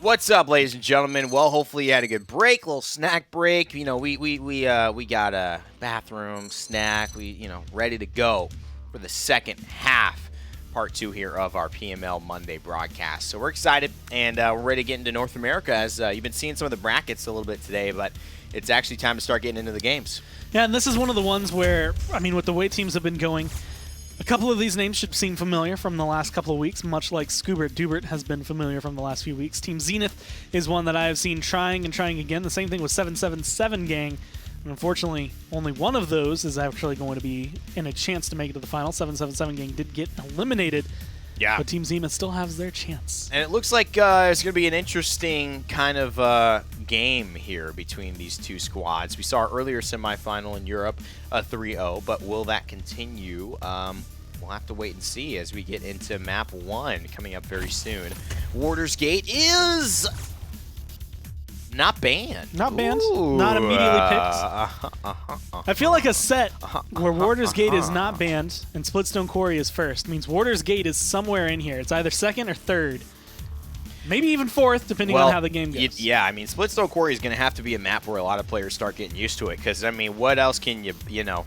What's up, ladies and gentlemen? Well, hopefully you had a good break, little snack break. You know, we got a bathroom, snack. Ready to go for the second half, part 2 here of our PML Monday broadcast. So we're excited, and we're ready to get into North America. As you've been seeing some of the brackets a little bit today, but it's actually time to start getting into the games. Yeah, and this is one of the ones where, I mean, with the way teams have been going, a couple of these names should seem familiar from the last couple of weeks, much like Scoobert Dubert has been familiar from the last few weeks. Team Zenith is one that I have seen trying and trying again. The same thing with 777 Gang. And unfortunately, only one of those is actually going to be in a chance to make it to the final. 777 Gang did get eliminated. Yeah. But Team Zenith still has their chance. And it looks like it's going to be an interesting kind of game here between these two squads. We saw our earlier semifinal in Europe, 3-0, but will that continue? We'll have to wait and see as we get into Map 1 coming up very soon. Warders Gate is not banned. Not banned. Ooh, not immediately picked. I feel like a set where Warders Gate is not banned and Splitstone Quarry is first means Warders Gate is somewhere in here. It's either second or third. Maybe even fourth, depending on how the game goes. Yeah, I mean, Splitstone Quarry is going to have to be a map where a lot of players start getting used to it. Because, I mean, what else can you know...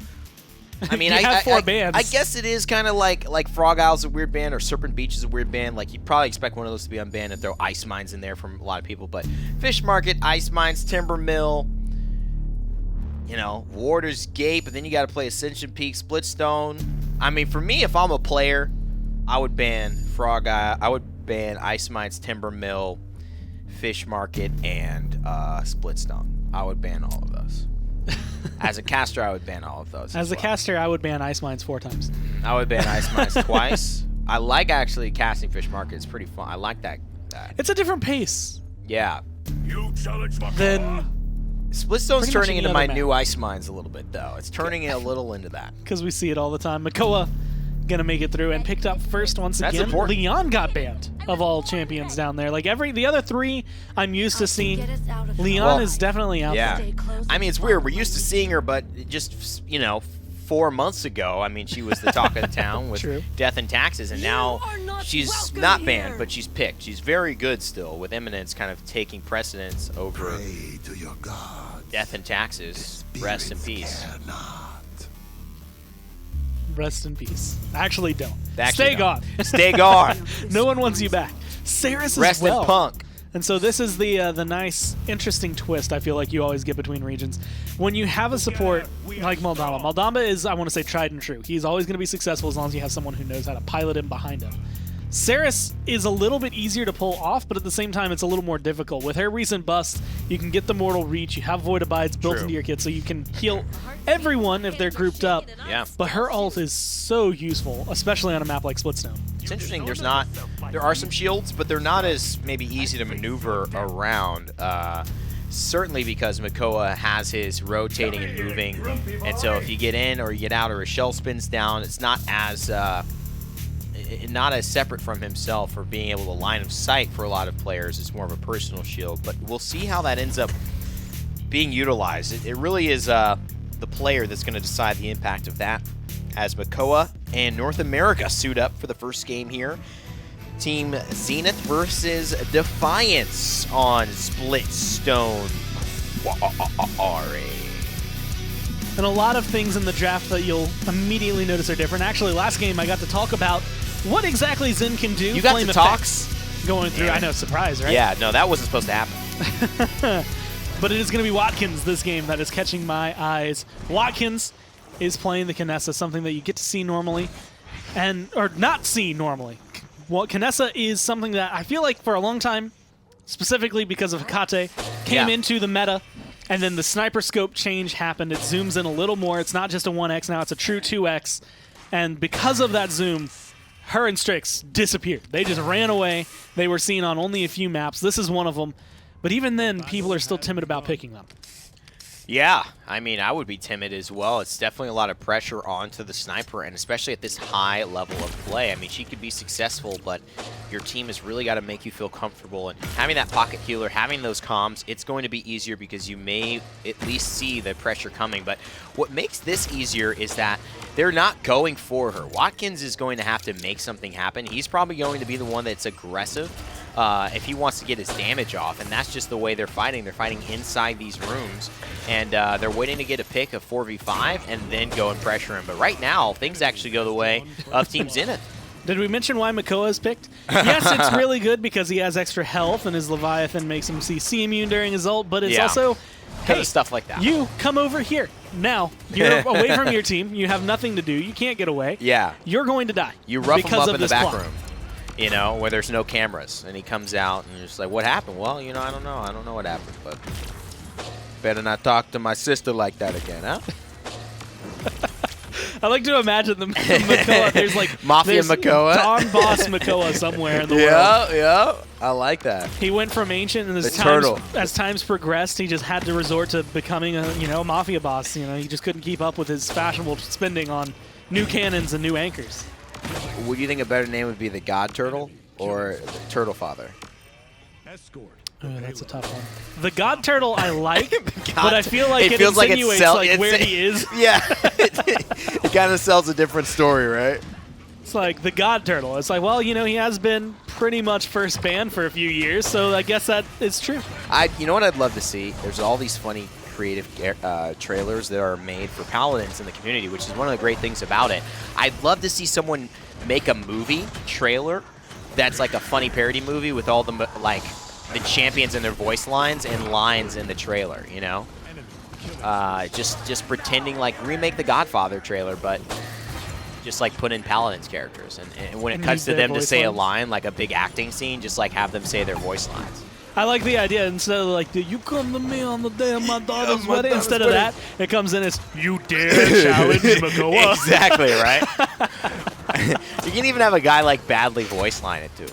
I mean, have four bands. I guess it is kind of like Frog Isle's a weird band or Serpent Beach is a weird band. Like, you'd probably expect one of those to be unbanned and throw Ice Mines in there from a lot of people. But Fish Market, Ice Mines, Timber Mill, you know, Warders Gate, but then you got to play Ascension Peak, Splitstone. I mean, for me, if I'm a player, I would ban Frog Isle. I would ban Ice Mines, Timber Mill, Fish Market, and Splitstone. I would ban all of those. As a caster, I would ban all of those. As a caster, I would ban Ice Mines 4 times. I would ban Ice Mines twice. I like actually casting Fish Market. It's pretty fun. I like that. It's a different pace. Yeah. Then Splitstone's turning into my new Ice Mines a little bit, though. It's turning it a little into that. Because we see it all the time. Makoa gonna make it through and picked up first once That's again. important. Leon got banned of all champions down there. Like the other 3 I'm used to seeing. Leon is definitely out there. I mean, it's weird. We're used to seeing her, but just, 4 months ago, I mean, she was the talk of the town with Death and Taxes, and now she's not banned, but she's picked. She's very good still, with Eminence kind of taking precedence over Death and Taxes. Rest in peace. Rest in peace. Actually, don't. Stay gone. Stay gone. No one wants you back. Saris Rest as well. in punk. And so this is the nice, interesting twist I feel like you always get between regions. When you have a support like Maldamba. Maldamba is, I want to say, tried and true. He's always going to be successful as long as you have someone who knows how to pilot him behind him. Saris is a little bit easier to pull off, but at the same time, it's a little more difficult. With her recent bust, you can get the Mortal Reach, you have Void Abides built into your kit, so you can heal everyone if they're grouped up. Yeah. But her ult is so useful, especially on a map like Splitstone. It's interesting. There are some shields, but they're not as maybe easy to maneuver around. Certainly because Makoa has his rotating and moving, and so if you get in or you get out or a shell spins down, it's not as separate from himself or being able to line of sight for a lot of players. It's more of a personal shield, but we'll see how that ends up being utilized. It really is the player that's going to decide the impact of that, as Makoa and North America suit up for the first game here. Team Zenith versus Defiance on Splitstone Quarry. And a lot of things in the draft that you'll immediately notice are different. Actually, last game I got to talk about what exactly Zen can do. You got Flame to talk? Going through. I know, surprise, right? Yeah, no, that wasn't supposed to happen. But it is going to be Watkins this game that is catching my eyes. Watkins is playing the Kinessa, something that you get to see normally, or not see normally. Well, Kinessa is something that I feel like for a long time, specifically because of Hecate, came into the meta, and then the sniper scope change happened. It zooms in a little more. It's not just a 1x now, it's a true 2x. And because of that zoom, her and Strix disappeared. They just ran away. They were seen on only a few maps. This is one of them. But even then, people are still timid about picking them. Yeah, I mean, I would be timid as well. It's definitely a lot of pressure onto the sniper, and especially at this high level of play. I mean, she could be successful, but your team has really got to make you feel comfortable. And having that pocket healer, having those comms, it's going to be easier because you may at least see the pressure coming. But what makes this easier is that they're not going for her. Watkins is going to have to make something happen. He's probably going to be the one that's aggressive. if he wants to get his damage off, and that's just the way they're fighting. They're fighting inside these rooms, and they're waiting to get a pick of 4v5 and then go and pressure him. But right now, things actually go the way of Team Zenith. Did we mention why Makoa is picked? Yes, it's really good because he has extra health, and his Leviathan makes him CC immune during his ult, but it's also, hey, stuff like that. You come over here. Now, you're away from your team. You have nothing to do. You can't get away. Yeah. You're going to die. You rough him up in the back plot. room, you know, where there's no cameras. And he comes out and you're just like, what happened? Well, you know, I don't know. I don't know what happened, but better not talk to my sister like that again, huh? I like to imagine the Makoa. There's like Mafia Makoa. Don Boss Makoa somewhere in the world. Yeah, I like that. He went from ancient, and as times progressed, he just had to resort to becoming a mafia boss. You know, he just couldn't keep up with his fashionable spending on new cannons and new anchors. Would you think a better name would be the God Turtle or the Turtle Father? Oh, that's a tough one. The God Turtle I like, but I feel like it feels insinuates like where he is. Yeah, it kind of sells a different story, right? It's like the God Turtle. It's like, well, you know, he has been pretty much first ban for a few years, so I guess that is true. You know what I'd love to see? There's all these funny creative trailers that are made for Paladins in the community, which is one of the great things about it. I'd love to see someone make a movie trailer that's like a funny parody movie with all the the champions and their voice lines and lines in the trailer, you know? Just pretending like remake the Godfather trailer, but just like put in Paladins characters. And when it cuts to them to say a line, like a big acting scene, just like have them say their voice lines. I like the idea. Instead of like, you come to me on the day of my daughter's wedding, instead of that, it comes in as, you dare challenge Makoa. Exactly, right? You can even have a guy like badly voice line it too.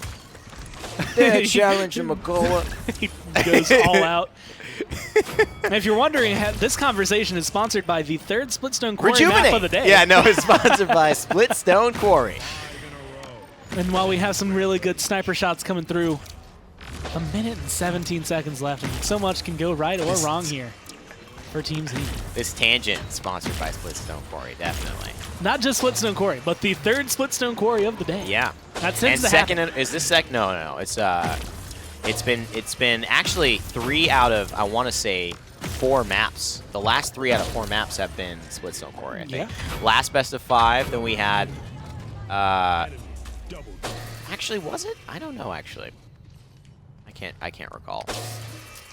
Dare challenge Makoa. He goes all out. And if you're wondering, this conversation is sponsored by the third Splitstone Quarry map of the day. Yeah, no, it's sponsored by Splitstone Quarry. And while we have some really good sniper shots coming through, 1 minute and 17 seconds left, and so much can go right or wrong here for Team Zenith. This tangent sponsored by Splitstone Quarry, definitely. Not just Splitstone Quarry, but the third Splitstone Quarry of the day. Yeah. That tends and to second, happen. is this second? No. It's been actually 3 out of, I want to say, 4 maps. The last 3 out of 4 maps have been Splitstone Quarry, I think. Yeah. Last best of 5, then we had. Actually, was it? I don't know. Actually, I can't recall.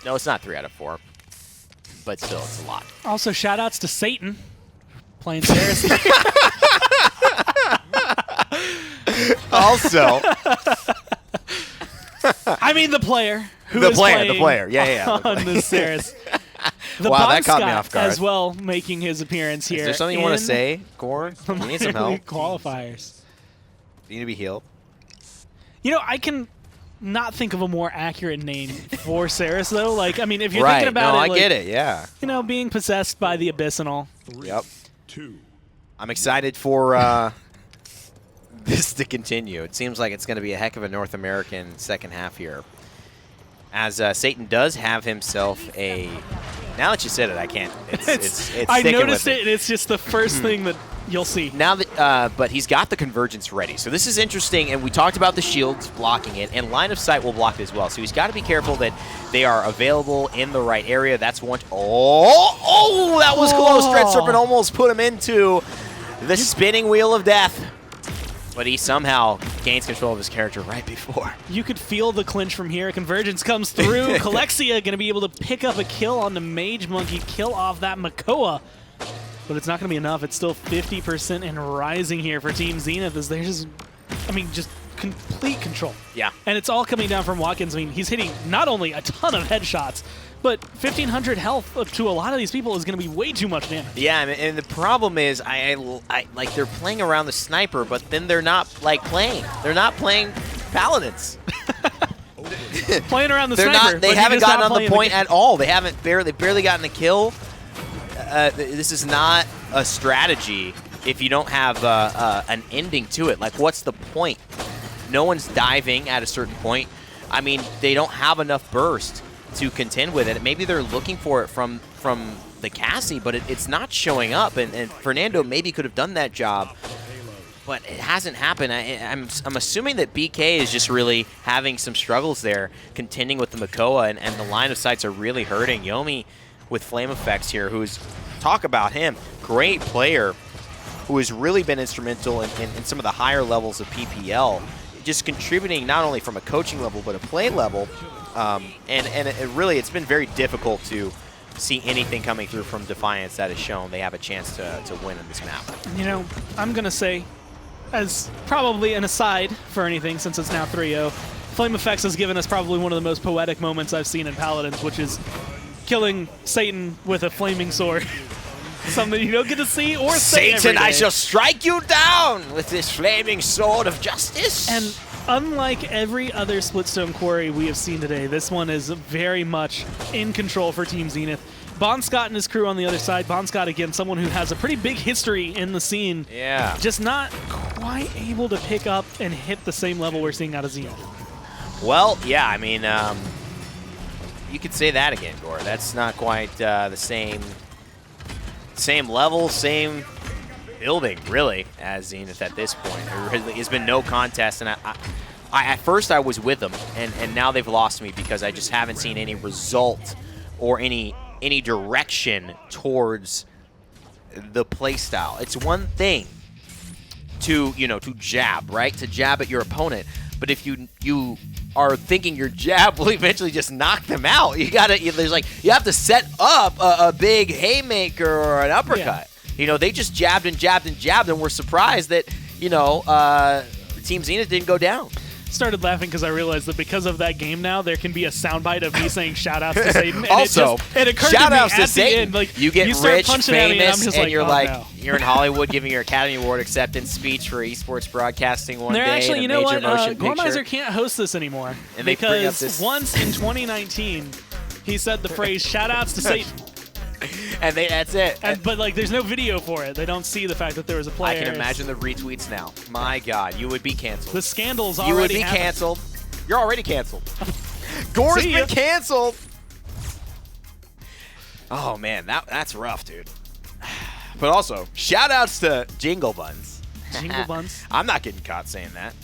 No, it's not 3 out of 4. But still, it's a lot. Also, shout-outs to Satan playing seriously. Also, I mean the player. The player. Yeah. On the Ceres. The wow, that Bomb caught me Scott off guard. as well, making his appearance here. Is there something you want to say, Gore? You need some help. Qualifiers. You need to be healed. You know, I can not think of a more accurate name for Ceres, though. Like, I mean, if you're Right. thinking about No, it, I get it. Yeah. You know, being possessed by the Abyss and all. Yep. I'm excited for this to continue. It seems like it's going to be a heck of a North American second half here. As Satan does have himself a... Now that you said it, I can't. It's I sticking noticed with it, and it's just the first thing that you'll see. Now that, but he's got the convergence ready. So this is interesting, and we talked about the shields blocking it, and line of sight will block it as well. So he's got to be careful that they are available in the right area. That's one. Oh, that was close. Dread Serpent almost put him into the spinning wheel of death. But he somehow gains control of his character right before. You could feel the clinch from here. Convergence comes through. Kalexia going to be able to pick up a kill on the Mage Monkey, kill off that Makoa. But it's not going to be enough. It's still 50% and rising here for Team Zenith as they're just, just complete control. Yeah. And it's all coming down from Watkins. I mean, he's hitting not only a ton of headshots, but 1,500 health to a lot of these people is going to be way too much damage. Yeah, and the problem is, I like they're playing around the sniper, but then they're not like playing. They're not playing Paladins. Playing around the sniper. They haven't gotten on the point at all. They haven't barely gotten a kill. This is not a strategy if you don't have an ending to it. Like, what's the point? No one's diving at a certain point. I mean, they don't have enough burst to contend with it. Maybe they're looking for it from the Cassie, but it's not showing up. And Fernando maybe could have done that job but it hasn't happened. I'm assuming that BK is just really having some struggles there, contending with the Makoa, and the line of sights are really hurting. Yomi with Flame Effects here, who's, talk about him, great player who has really been instrumental in some of the higher levels of PPL, just contributing not only from a coaching level but a play level. It's been very difficult to see anything coming through from Defiance that has shown they have a chance to win in this map. You know, I'm going to say, as probably an aside for anything, since it's now 3-0, Flame Effects has given us probably one of the most poetic moments I've seen in Paladins, which is killing Satan with a flaming sword. Something you don't get to see or say every Satan, day. I shall strike you down with this flaming sword of justice. And unlike every other Splitstone quarry we have seen today, this one is very much in control for Team Zenith. Bon Scott and his crew on the other side. Bon Scott, again, someone who has a pretty big history in the scene. Yeah. Just not quite able to pick up and hit the same level we're seeing out of Zenith. Well, yeah, I mean, you could say that again, Gore. That's not quite the same level, same building, really, as Zenith at this point. There really has been no contest, and at first I was with them, and now they've lost me because I just haven't seen any result or any direction towards the play style. It's one thing to jab, right? To jab at your opponent, but if you are thinking your jab will eventually just knock them out, you have to set up a big haymaker or an uppercut. Yeah. They just jabbed and jabbed and jabbed, and we're surprised that Team Zenith didn't go down. Started laughing because I realized that because of that game now, there can be a soundbite of me saying shout-outs to Satan. And also, it occurred shout-outs to me to Satan. End, like, you get rich, famous, and you're no. You're in Hollywood giving your Academy Award acceptance speech for esports broadcasting one day. Actually, you know what? Gormizer Gormizer can't host this anymore and because once in 2019, he said the phrase "shout-outs to Satan." And that's it. But there's no video for it. They don't see the fact that there was a player. I can imagine the retweets now. My God, you would be canceled. The scandal's already already You would be canceled. You're already canceled. Gore's been canceled. Oh man, that's rough, dude. But also, shout outs to Jingle Buns. Jingle Buns. I'm not getting caught saying that.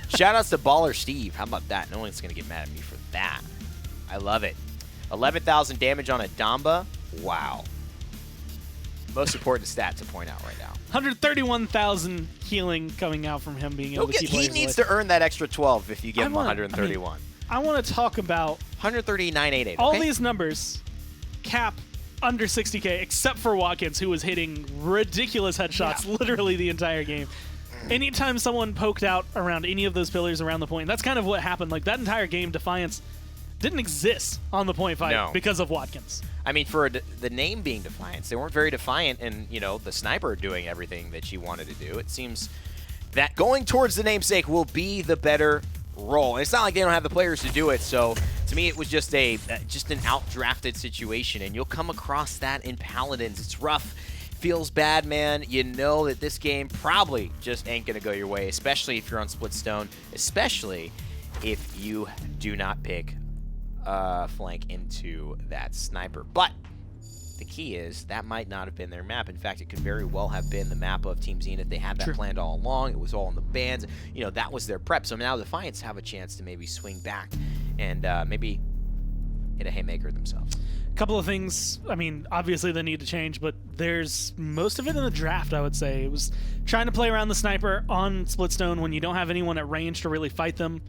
Shout outs to Baller Steve. How about that? No one's gonna get mad at me for that. I love it. 11,000 damage on a Damba. Wow. Most important stat to point out right now. 131,000 healing coming out from him being able to keep He needs to earn that extra 12 if you give him 131. I want to talk about 139.88. All these numbers cap under 60K, except for Watkins, who was hitting ridiculous headshots literally the entire game. Anytime someone poked out around any of those pillars around the point, that's kind of what happened. Like, that entire game, Defiance didn't exist on the point fight because of Watkins. I mean, for the name being Defiance, they weren't very defiant, and the sniper doing everything that she wanted to do. It seems that going towards the namesake will be the better role. And it's not like they don't have the players to do it. So to me, it was just an outdrafted situation, and you'll come across that in Paladins. It's rough, feels bad, man. You know that this game probably just ain't gonna go your way, especially if you're on Splitstone, especially if you do not pick flank into that sniper. But the key is that might not have been their map. In fact, it could very well have been the map of Team Zenith. They had that planned all along. It was all in the bands. That was their prep. So now Defiance have a chance to maybe swing back and maybe hit a haymaker themselves. A couple of things, I mean, obviously they need to change, but there's most of it in the draft, I would say. It was trying to play around the sniper on Splitstone when you don't have anyone at range to really fight them.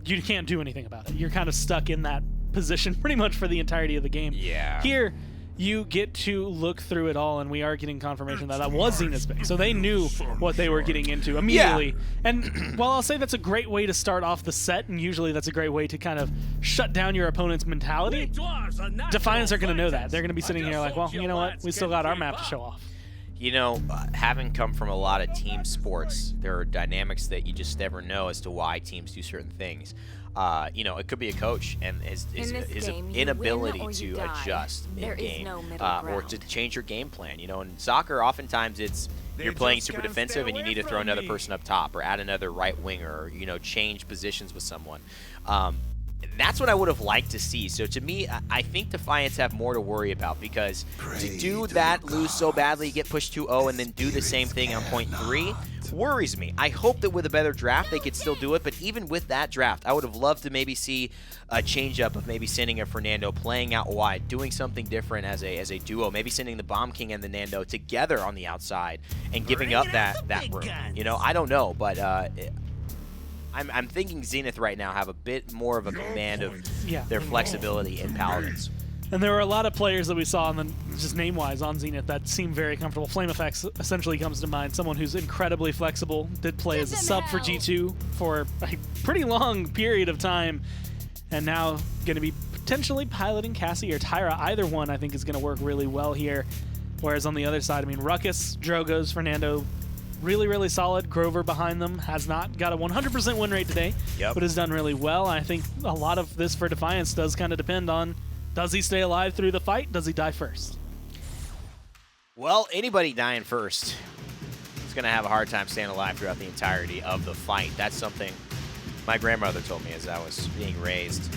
You can't do anything about it. You're kind of stuck in that position pretty much for the entirety of the game. Yeah. Here, you get to look through it all, and we are getting confirmation that was Zenith's pick. So they knew what they were getting into immediately. Yeah. And while I'll say that's a great way to start off the set, and usually that's a great way to kind of shut down your opponent's mentality, Defiance are going to know that. They're going to be sitting here like, well, you know what? We still got our map to show off. Having come from a lot of team sports, there are dynamics that you just never know as to why teams do certain things. It could be a coach and his inability to adjust in-game or to change your game plan. In soccer, oftentimes you're playing super defensive and you need to throw another person up top or add another right winger or, change positions with someone. that's what I would have liked to see. So to me, I think Defiance have more to worry about, because to do that, lose so badly, get pushed 2-0, and then do the same thing on point 3 worries me. I hope that with a better draft, they could still do it, but even with that draft, I would have loved to maybe see a change-up of maybe sending a Fernando playing out wide, doing something different as a duo, maybe sending the Bomb King and the Nando together on the outside and giving up that room. You know, I don't know, but I'm thinking Zenith right now have a bit more of a command of their flexibility in Paladins. And there were a lot of players that we saw, and then just name-wise on Zenith, that seemed very comfortable. Flame Effects essentially comes to mind. Someone who's incredibly flexible, did play as a sub for G2 for a pretty long period of time, and now going to be potentially piloting Cassie or Tyra. Either one, I think, is going to work really well here. Whereas on the other side, I mean, Ruckus, Drogoz, Fernando, really, really solid. Grover behind them has not got a 100% win rate today, but has done really well. I think a lot of this for Defiance does kind of depend on, does he stay alive through the fight? Does he die first? Well, anybody dying first is going to have a hard time staying alive throughout the entirety of the fight. That's something my grandmother told me as I was being raised.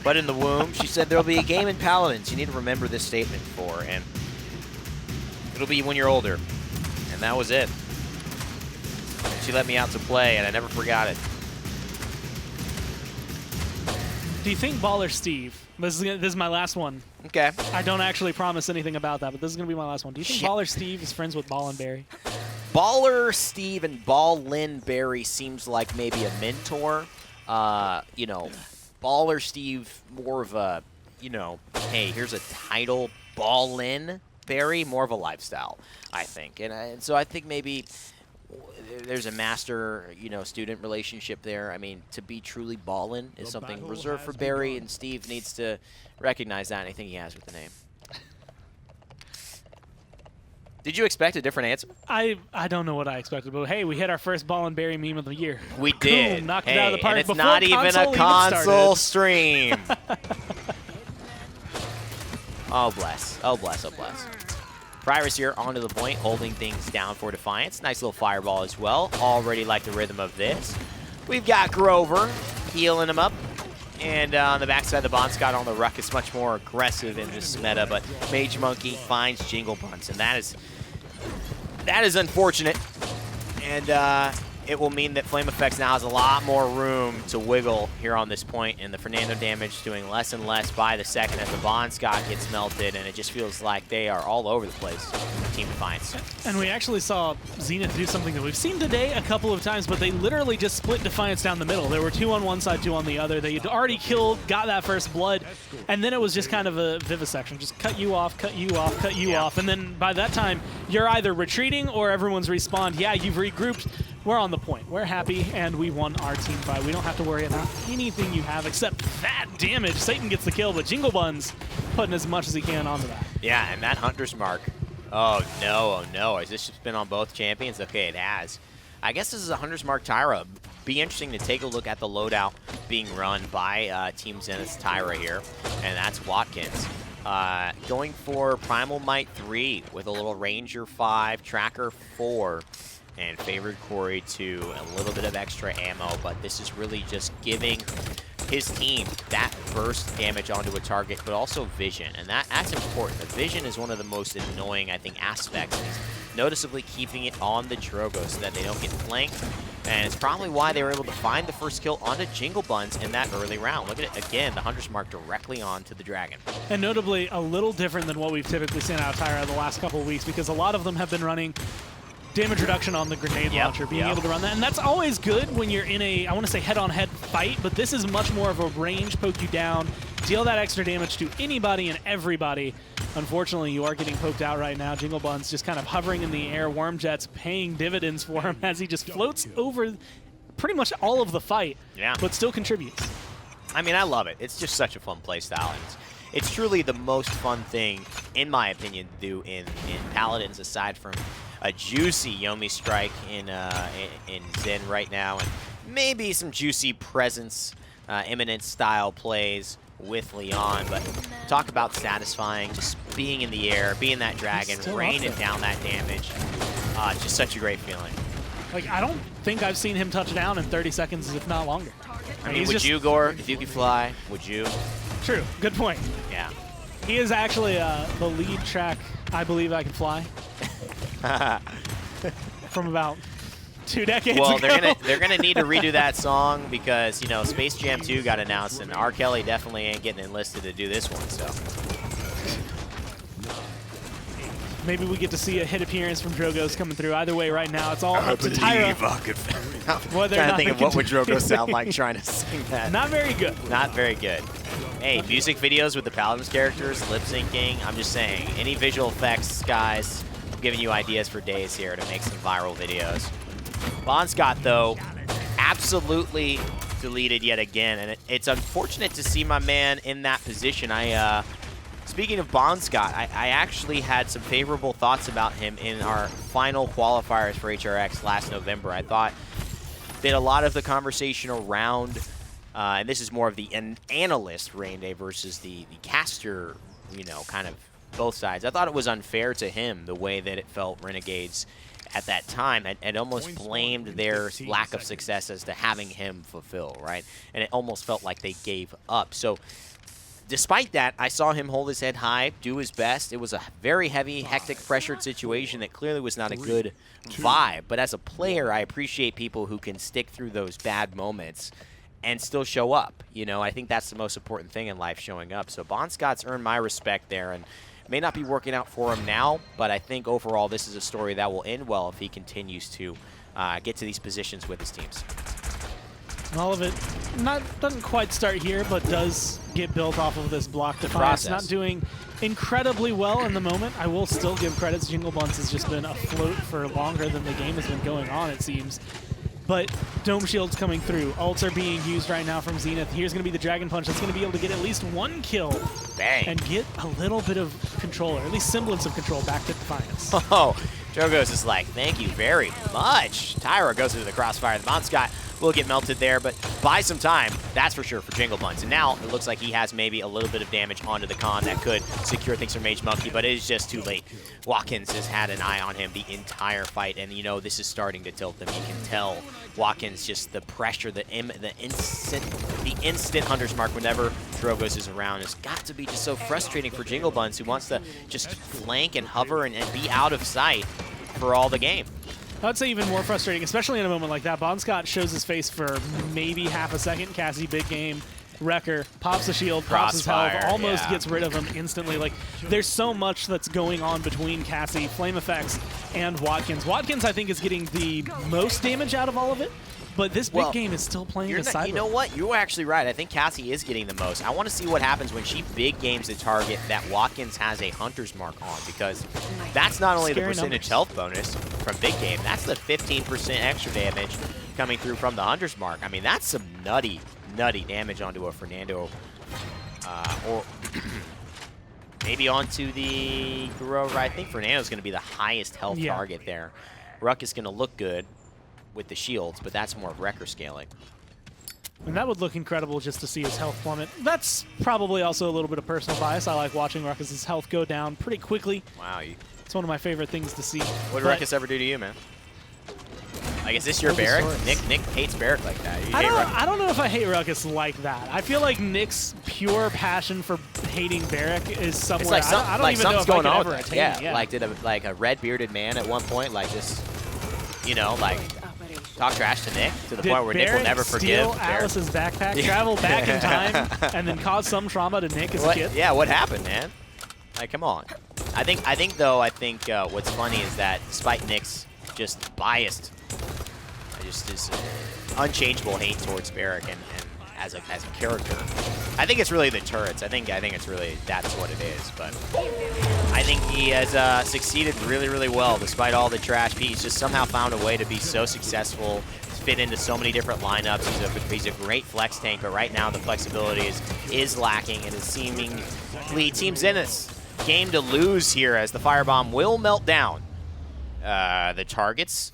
But in the womb, she said there'll be a game in Paladins you need to remember this statement for, and it'll be when you're older. And that was it. She let me out to play, and I never forgot it. Do you think Baller Steve, this is my last one. Okay. I don't actually promise anything about that, but this is going to be my last one. Do you think Baller Steve is friends with Ball and Barry? Baller Steve and Ball Lynn Barry seems like maybe a mentor. You know, Baller Steve more of a, you know, hey, here's a title. Ball Lynn Barry more of a lifestyle, I think. And so I think maybe there's a master, you know, student relationship there. I mean, to be truly ballin' is something reserved for Barry, and Steve needs to recognize that, and I think he has with the name. Did you expect a different answer? I don't know what I expected, but hey, we hit our first Ball and Barry meme of the year. We did. Boom, knocked it out of the park. And it's not even a console stream. Oh, bless. Oh, bless. Oh, bless. Prior's here onto the point, holding things down for Defiance. Nice little fireball as well. Already like the rhythm of this. We've got Grover healing him up. And on the backside, the Bond Scott on the Ruckus, much more aggressive in this meta. But Mage Monkey finds Jingle Buns, and that is unfortunate. And it will mean that Flame Effects now has a lot more room to wiggle here on this point, and the Fernando damage doing less and less by the second as the Bond Scott gets melted, and it just feels like they are all over the place, Team Defiance. And we actually saw Zenith do something that we've seen today a couple of times, but they literally just split Defiance down the middle. There were 2 on one side, 2 on the other. They had already killed, got that first blood, and then it was just kind of a vivisection. Just cut you off, cut you off, cut you off, and then by that time, you're either retreating or everyone's respawned. Yeah, you've regrouped. We're on the point. We're happy, and we won our team fight. We don't have to worry about anything you have except that damage. Satan gets the kill, but Jingle Buns putting as much as he can onto that. Yeah, and that Hunter's Mark. Oh, no, oh, no. Has this just been on both champions? Okay, it has. I guess this is a Hunter's Mark Tyra. Be interesting to take a look at the loadout being run by Team Zenith's Tyra here, and that's Watkins. Going for Primal Might 3 with a little Ranger 5, Tracker 4. And favored Corey to a little bit of extra ammo, but this is really just giving his team that burst damage onto a target, but also vision, and that's important. The vision is one of the most annoying, I think, aspects, and he's noticeably keeping it on the Drogo so that they don't get flanked, and it's probably why they were able to find the first kill onto Jingle Buns in that early round. Look at it again, the Hunter's Mark directly onto the Dragon. And notably, a little different than what we've typically seen out of Tyra the last couple of weeks, because a lot of them have been running damage reduction on the grenade launcher, being able to run that. And that's always good when you're in a, I want to say head-on-head fight, but this is much more of a range, poke you down, deal that extra damage to anybody and everybody. Unfortunately, you are getting poked out right now. Jingle Buns just kind of hovering in the air. Worm Jet's paying dividends for him as he just floats over pretty much all of the fight, but still contributes. I mean, I love it. It's just such a fun play style. And it's truly the most fun thing, in my opinion, to do in Paladins, aside from a juicy Yomi strike in Zen right now, and maybe some juicy presence, imminent style plays with Leon. But talk about satisfying, just being in the air, being that dragon, raining down that damage. Just such a great feeling. Like, I don't think I've seen him touch down in 30 seconds, if not longer. I mean, would you, Gore, if you could fly, would you? True. Good point. Yeah. He is actually the lead track, I Believe I Can Fly, from about 2 decades well, ago. they're gonna need to redo that song because, you know, Space Jam 2 got announced, and R. Kelly definitely ain't getting enlisted to do this one, so. Maybe we get to see a hit appearance from Drogoz coming through. Either way, right now, it's all up to Tyra. I'm trying to think of what would Drogoz sound like trying to sing that. Not very good. Not very good. Hey, music videos with the Paladins characters, lip syncing. I'm just saying, any visual effects, guys, I'm giving you ideas for days here to make some viral videos. Bonscott, though, absolutely deleted yet again, and it's unfortunate to see my man in that position. Speaking of Bonscott, I actually had some favorable thoughts about him in our final qualifiers for HRX last November. I thought that a lot of the conversation around, and this is more of the analyst Rain Day versus the caster, you know, kind of both sides. I thought it was unfair to him the way that it felt Renegades at that time had almost blamed their lack of success as to having him fulfill, right? And it almost felt like they gave up. So despite that, I saw him hold his head high, do his best. It was a very heavy, hectic, pressured situation that clearly was not a good vibe. But as a player, I appreciate people who can stick through those bad moments and still show up. You know, I think that's the most important thing in life, showing up. So Bonscott's earned my respect there, and may not be working out for him now, but I think overall this is a story that will end well if he continues to get to these positions with his teams. All of it doesn't quite start here, but does get built off of this block Defiance. Not doing incredibly well in the moment. I will still give credits. Jingle Buns has just been afloat for longer than the game has been going on, it seems. But Dome Shield's coming through. Ults are being used right now from Zenith. Here's going to be the Dragon Punch that's going to be able to get at least 1 kill. Bang. And get a little bit of control, or at least semblance of control, back to Defiance. Oh, Drogoz is like, thank you very much. Tyra goes into the crossfire. The Bonscott will get melted there, but buy some time, that's for sure, for Jingle Buns. And now it looks like he has maybe a little bit of damage onto the con that could secure things for Mage Monkey, but it is just too late. Watkins has had an eye on him the entire fight, and you know, this is starting to tilt them. You can tell Watkins, just the pressure, the instant Hunter's Mark whenever Drogoz is around has got to be just so frustrating for Jingle Buns, who wants to just flank and hover and be out of sight for all the game. I would say even more frustrating, especially in a moment like that. Bonscott shows his face for maybe half a second. Cassie, big game. Wrecker pops the shield, pops his health, almost gets rid of him instantly. Like, there's so much that's going on between Cassie, Flame Effects, and Watkins. Watkins, I think, is getting the most damage out of all of it, but this big game is still playing the side. You know what? You're actually right. I think Cassie is getting the most. I want to see what happens when she big games the target that Watkins has a Hunter's Mark on, because that's not only the percentage health bonus from big game, that's the 15% extra damage coming through from the Hunter's Mark. I mean, that's some nutty damage onto a Fernando, or maybe onto the Grover. I think Fernando's going to be the highest health target there. Ruck is going to look good with the shields, but that's more of Wrecker scaling. And that would look incredible just to see his health plummet. That's probably also a little bit of personal bias. I like watching Ruckus's health go down pretty quickly. Wow. It's one of my favorite things to see. What did Ruckus ever do to you, man? Like, is this your Barrack? Nick hates Barrack like that. I don't know if I hate Ruckus like that. I feel like Nick's pure passion for hating Barrack is somewhere. It's like I don't even know if I could ever attain it. Yeah, like did a red bearded man at one point, like just, you know, like talk trash to Nick to the point where Nick will never forgive. Steal Alice's backpack, travel back in time, and then cause some trauma to Nick as a kid. Yeah, what happened, man? Like, come on. I think what's funny is that despite Nick's just biased, just his unchangeable hate towards Barrack and as a character, I think it's really the turrets. I think it's really that's what it is. But I think he has succeeded really well despite all the trash. He's just somehow found a way to be so successful, fit into so many different lineups. He's a great flex tank, but right now the flexibility is lacking, and is seemingly Team Zenith's game to lose here, as the firebomb will melt down the targets,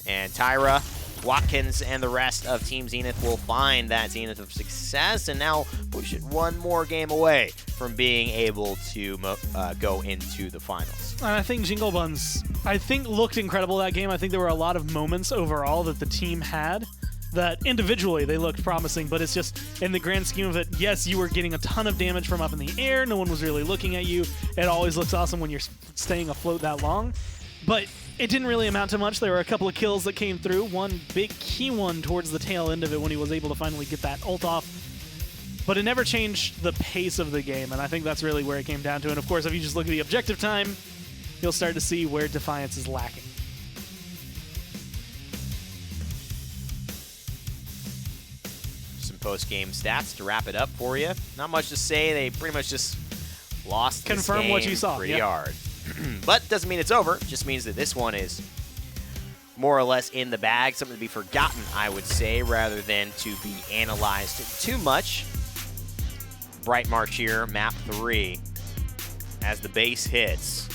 and Tyra, Watkins, and the rest of Team Zenith will find that Zenith of success, and now push it one more game away from being able to go into the finals. And I think Jingle Buns, looked incredible that game. I think there were a lot of moments overall that the team had that individually they looked promising, but it's just in the grand scheme of it, yes, you were getting a ton of damage from up in the air. No one was really looking at you. It always looks awesome when you're staying afloat that long, but it didn't really amount to much. There were a couple of kills that came through. One big key one towards the tail end of it when he was able to finally get that ult off. But it never changed the pace of the game, and I think that's really where it came down to. And of course, if you just look at the objective time, you'll start to see where Defiance is lacking. Some post-game stats to wrap it up for you. Not much to say. They pretty much just lost this Confirm game what you saw. pretty Yep. hard. But doesn't mean it's over. It just means that this one is more or less in the bag, something to be forgotten, I would say, rather than to be analyzed too much. Bright March here, map 3, as the base hits.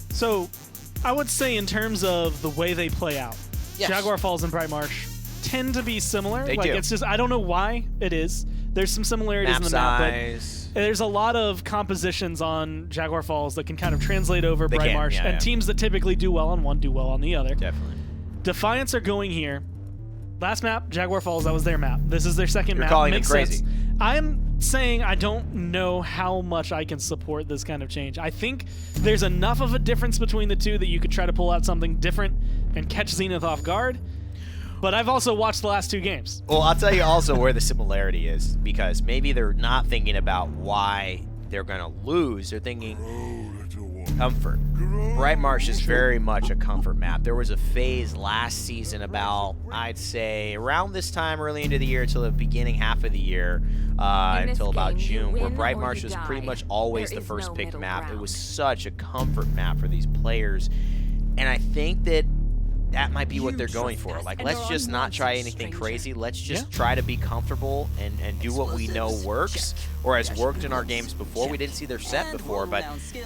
So I would say in terms of the way they play out, Yes. Jaguar Falls and Bright Marsh tend to be similar. They like do. It's just, I don't know why it is. There's some similarities in the map, size. but there's a lot of compositions on Jaguar Falls that can kind of translate over They Bright can, Marsh, yeah, and yeah. teams that typically do well on one do well on the other. Definitely. Defiance are going here. Last map, Jaguar Falls, that was their map. This is their second You're map. calling them Makes crazy. sense. I'm saying I don't know how much I can support this kind of change. I think there's enough of a difference between the two that you could try to pull out something different and catch Zenith off guard. But I've also watched the last 2 games. Well, I'll tell you also where the similarity is, because maybe they're not thinking about why they're going to lose. They're thinking comfort. Bright Marsh is very much a comfort map. There was a phase last season about, I'd say, around this time, early into the year, till the beginning half of the year, until about June, where Bright Marsh was pretty much always the first picked map. It was such a comfort map for these players, and I think that that might be what they're going for. Like, let's just not try anything crazy. Let's just try to be comfortable and do what we know works, or has worked in our games before. We didn't see their set before, but,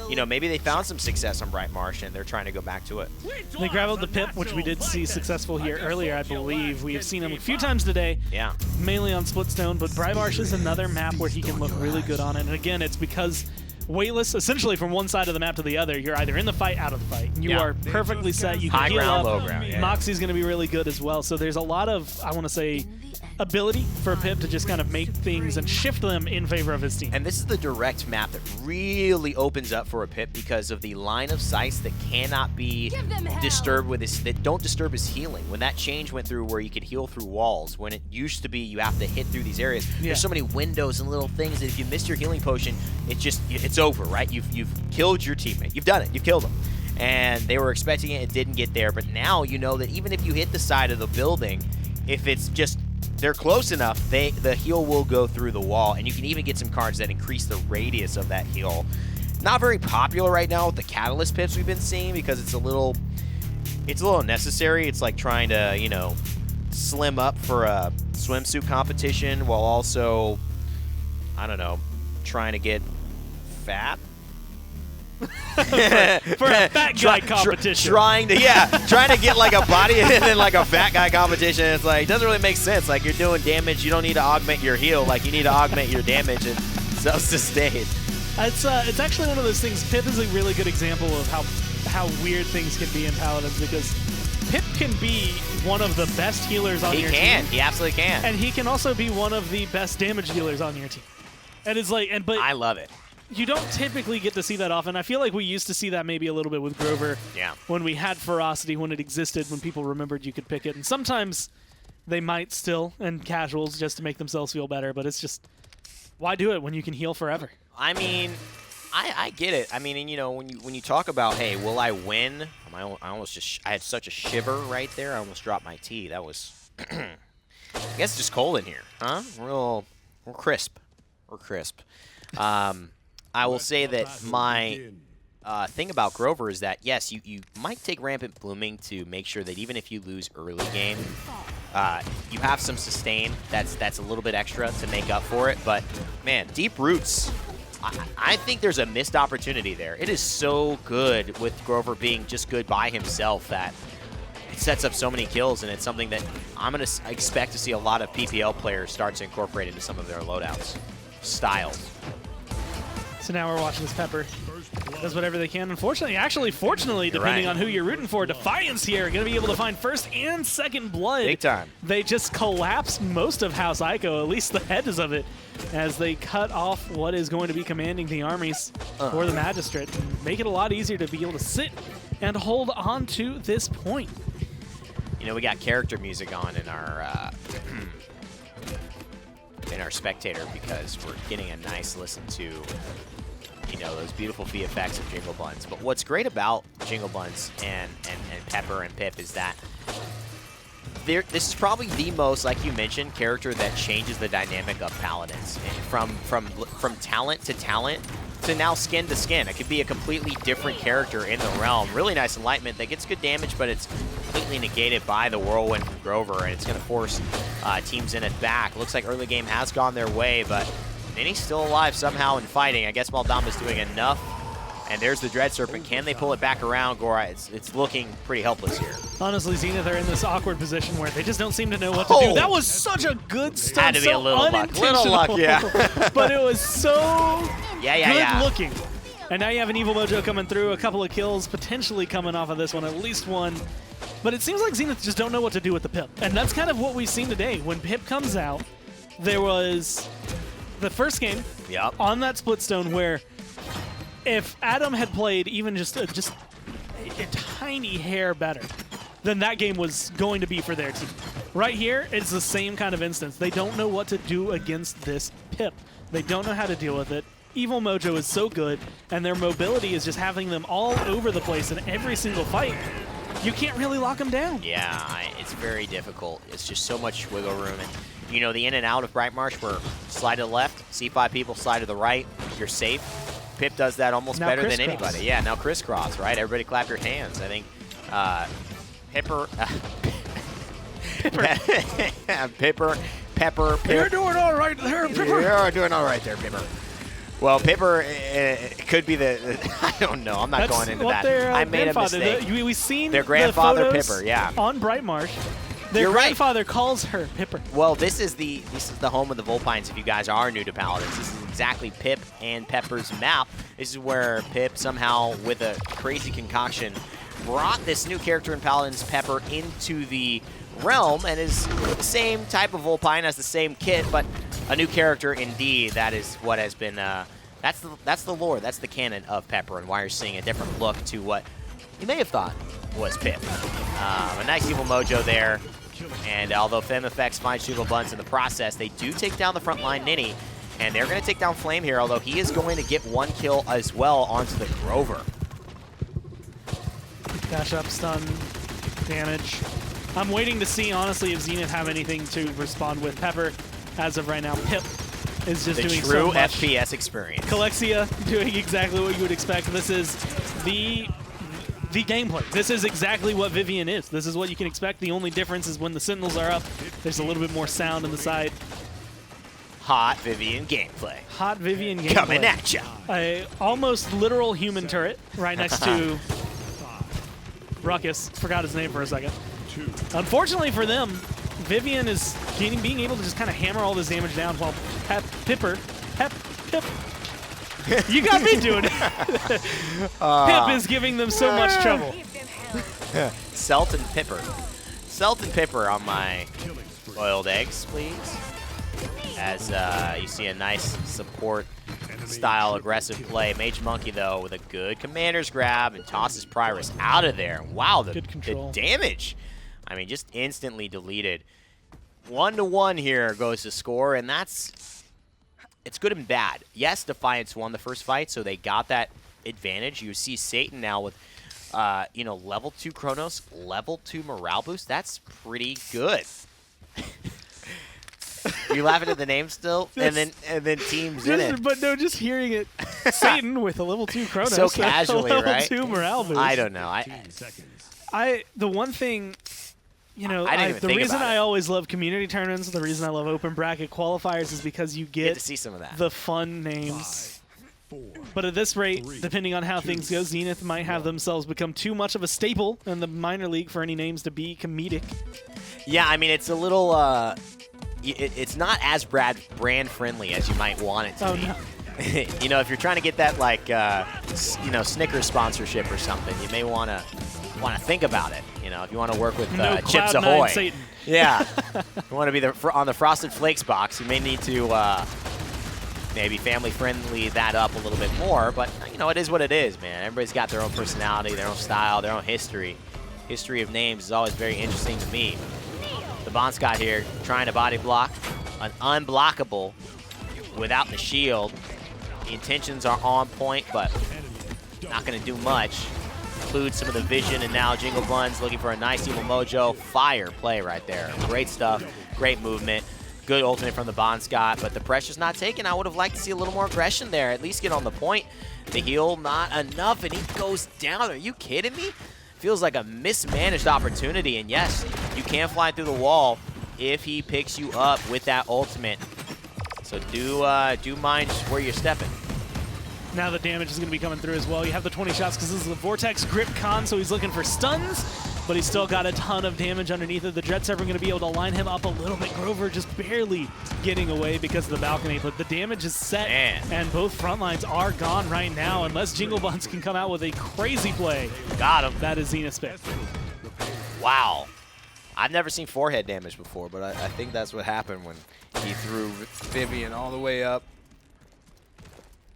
you know, maybe they found some success on Bright Marsh and they're trying to go back to it. They grabbed the pip, which we did see successful here earlier, I believe. We have seen him a few times today, Yeah. mainly on Splitstone, but Bright Marsh is another map where he can look really good on it. And again, it's because weightless, essentially from one side of the map to the other, you're either in the fight, out of the fight. You Yeah. are perfectly set. You can High heal ground, up. low ground, yeah. Moxie's going to be really good as well. So there's a lot of, I want to say, ability for Pip to just kind of make things and shift them in favor of his team. And this is the direct map that really opens up for a Pip because of the line of sights that cannot be disturbed with his, that don't disturb his healing. When that change went through where you could heal through walls, when it used to be you have to hit through these areas, there's so many windows and little things that if you missed your healing potion, it's over, right? You've killed your teammate. You've done it. You've killed him. And they were expecting it didn't get there, but now you know that even if you hit the side of the building, if it's just they're close enough, the heal will go through the wall, and you can even get some cards that increase the radius of that heal. Not very popular right now with the Catalyst pips we've been seeing because it's a little unnecessary. It's like trying to, you know, slim up for a swimsuit competition while also, I don't know, trying to get fat. for a fat guy competition. Trying to get like a body and then like a fat guy competition. It's like, it doesn't really make sense. Like, you're doing damage, you don't need to augment your heal. Like, you need to augment your damage and self-sustain. It's actually one of those things. Pip is a really good example of how weird things can be in Paladins, because Pip can be one of the best healers on your team. He absolutely can. And he can also be one of the best damage dealers on your team. And it's like, but I love it. you don't typically get to see that often. I feel like we used to see that maybe a little bit with Grover. Yeah. When we had Ferocity, when it existed, when people remembered you could pick it. And sometimes they might still, and casuals, just to make themselves feel better. But it's just, why do it when you can heal forever? I mean, I get it. I mean, and you know, when you talk about, hey, will I win? I had such a shiver right there. I almost dropped my tea. That was, I guess, it's just cold in here, huh? We're crisp. We're crisp. I will say that my thing about Grover is that, yes, you might take Rampant Blooming to make sure that even if you lose early game, you have some sustain that's a little bit extra to make up for it. But, man, Deep Roots, I think there's a missed opportunity there. It is so good with Grover being just good by himself that it sets up so many kills, and it's something that I'm going to expect to see a lot of PPL players start to incorporate into some of their loadouts. Styles. So now we're watching this Pepper does whatever they can. Unfortunately, actually, fortunately, depending on who you're rooting for, Defiance here going to be able to find first and second blood. Big time. They just collapse most of House Ico, at least the heads of it, as they cut off what is going to be commanding the armies for the Magistrate, and make it a lot easier to be able to sit and hold on to this point. You know, we got character music on in our spectator because we're getting a nice listen to, you know, those beautiful VFX of Jingle Buns. But what's great about Jingle Buns and Pepper and Pip is that this is probably the most, like you mentioned, character that changes the dynamic of Paladins. And from talent to now skin to skin. It could be a completely different character in the realm. Really nice enlightenment that gets good damage, but it's completely negated by the Whirlwind from Grover, and it's going to force Team Zenith back. Looks like early game has gone their way, but Ninny's still alive somehow and fighting. I guess Maldama's doing enough. And there's the Dread Serpent. Can they pull it back around? Gora, it's looking pretty helpless here. Honestly, Zenith are in this awkward position where they just don't seem to know what to do. That was such a good stun. Had to be a little luck. Little luck, yeah. But it was so good looking. And now you have an Evil Mojo coming through, a couple of kills potentially coming off of this one, at least one. But it seems like Zenith just don't know what to do with the Pip. And that's kind of what we've seen today. When Pip comes out, there was the first game on that split stone where if Adam had played even just a tiny hair better, then that game was going to be for their team. Right here, it's the same kind of instance. They don't know what to do against this Pip. They don't know how to deal with it. Evil Mojo is so good, and their mobility is just having them all over the place in every single fight. You can't really lock them down. Yeah, it's very difficult. It's just so much wiggle room. And, you know, the in and out of Bright Marsh where slide to the left, C5 people, slide to the right, you're safe. Pip does that almost now better than anybody. Yeah, now crisscross, right? Everybody clap your hands. I think Pepper. You're doing all right there, Pipper. You're doing all right there, Pipper. Well, Pipper could be the I don't know. I'm not going into that. I made a mistake. We've seen their grandfather, the Pipper, yeah. On Bright Marsh. Their grandfather calls her Pipper. Well, this is the home of the Vulpines. If you guys are new to Paladins, this is exactly Pip and Pepper's map. This is where Pip somehow, with a crazy concoction, brought this new character in Paladins, Pepper, into the realm, and is the same type of Vulpine, has the same kit, but a new character indeed. That is what has been. That's the lore. That's the canon of Pepper, and why you're seeing a different look to what you may have thought was Pip. A nice Evil Mojo there. And although Fem Effects finds Jingle Buns in the process, they do take down the front line Ninny. And they're going to take down Flame here, although he is going to get one kill as well onto the Grover. Dash up, stun, damage. I'm waiting to see, honestly, if Zenith have anything to respond with. Pepper, as of right now, Pip is just doing so much. The true FPS experience. Kalexia doing exactly what you would expect. This is the gameplay. This is exactly what Vivian is. This is what you can expect. The only difference is when the Sentinels are up, there's a little bit more sound on the side. Hot Vivian gameplay. Hot Vivian gameplay. Coming at ya. A almost literal human turret right next to Ruckus. Forgot his name for a second. Unfortunately for them, Vivian is being able to just kind of hammer all this damage down while Pip. You got me doing it. Pip is giving them so much trouble. Selt and Pipper. Selt and Pipper on my boiled eggs, please. As you see a nice support-style aggressive play. Mage Monkey, though, with a good commander's grab and tosses Pyrus out of there. Wow, the damage. I mean, just instantly deleted. 1-1 here goes the score, and it's good and bad. Yes, Defiance won the first fight, so they got that advantage. You see Satan now with, level 2 Chronos, level 2 morale boost. That's pretty good. You laughing at the name still? And then Team Zenith. But no, just hearing it. Satan with a level 2 Chronos. So casually, level right? 2 morale boost. I don't know. The one thing, the think reason about I it. always love community tournaments, the reason I love open bracket qualifiers is because you get to see some of that. The fun names. 5, 4, but at this rate, 3, depending on how things go, Zenith might have themselves become too much of a staple in the minor league for any names to be comedic. Yeah, I mean, it's a little, it's not as brand friendly as you might want it to be. No. You know, if you're trying to get that like you know, Snickers sponsorship or something, you may want to think about it. You know, if you want to work with No Chips Cloud9 Ahoy. Satan. Yeah. If you want to be on the Frosted Flakes box, you may need to maybe family friendly that up a little bit more. But you know, it is what it is, man. Everybody's got their own personality, their own style, their own history. History of names is always very interesting to me. The Bonscott here trying to body block an unblockable without the shield. The intentions are on point, but not going to do much. Include some of the vision, and now Jingle Buns looking for a nice Evil Mojo. Fire play right there. Great stuff, great movement. Good ultimate from the Bonscott, but the pressure's not taken. I would have liked to see a little more aggression there, at least get on the point. The heal, not enough, and he goes down. Are you kidding me? Feels like a mismanaged opportunity, and yes, you can fly through the wall if he picks you up with that ultimate. So do mind where you're stepping. Now the damage is going to be coming through as well. You have the 20 shots because this is a Vortex Grip Con, so he's looking for stuns, but he's still got a ton of damage underneath it. The Dread Serpent going to be able to line him up a little bit. Grover just barely getting away because of the balcony, but the damage is set, and both front lines are gone right now unless Jingle Buns can come out with a crazy play. Got him. That is Zenith's pick. Wow. I've never seen forehead damage before, but I think that's what happened when he threw Vivian all the way up.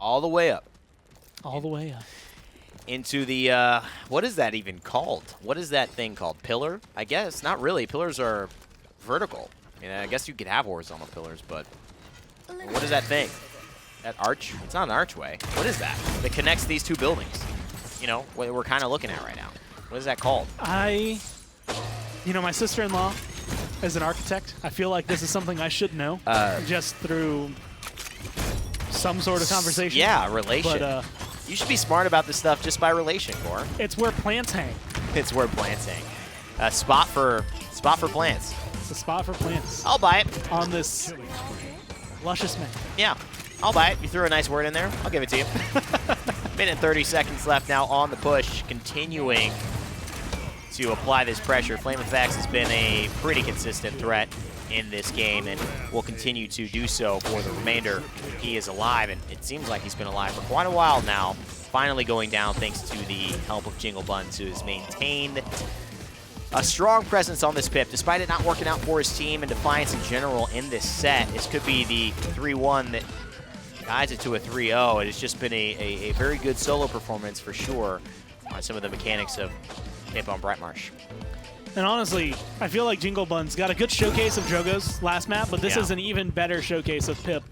All the way up. All the way up. Into the, what is that even called? What is that thing called? Pillar? I guess. Not really. Pillars are vertical. I mean, I guess you could have horizontal pillars, but what is that thing? That arch? It's not an archway. What is that? That connects these two buildings. You know, what we're kind of looking at right now. What is that called? You know, my sister-in-law is an architect. I feel like this is something I should know just through some sort of conversation. Yeah, relation. But, you should be smart about this stuff just by relation, Core. it's where plants hang. It's where plants hang. A spot for plants. It's a spot for plants I'll buy it. on this luscious map. Yeah, I'll buy it. You threw a nice word in there. I'll give it to you. Minute and 30 seconds left now on the push. Continuing to apply this pressure. Flame Effects has been a pretty consistent threat in this game and will continue to do so for the remainder. He is alive, and it seems like he's been alive for quite a while now. Finally going down thanks to the help of Jingle Buns, who has maintained a strong presence on this pip, despite it not working out for his team and Defiance in general in this set. This could be the 3-1 that guides it to a 3-0. It has just been a very good solo performance for sure on some of the mechanics of Pip on Brightmarsh. And honestly, I feel like Jingle Buns got a good showcase of Drogo's last map, but this is an even better showcase of Pip,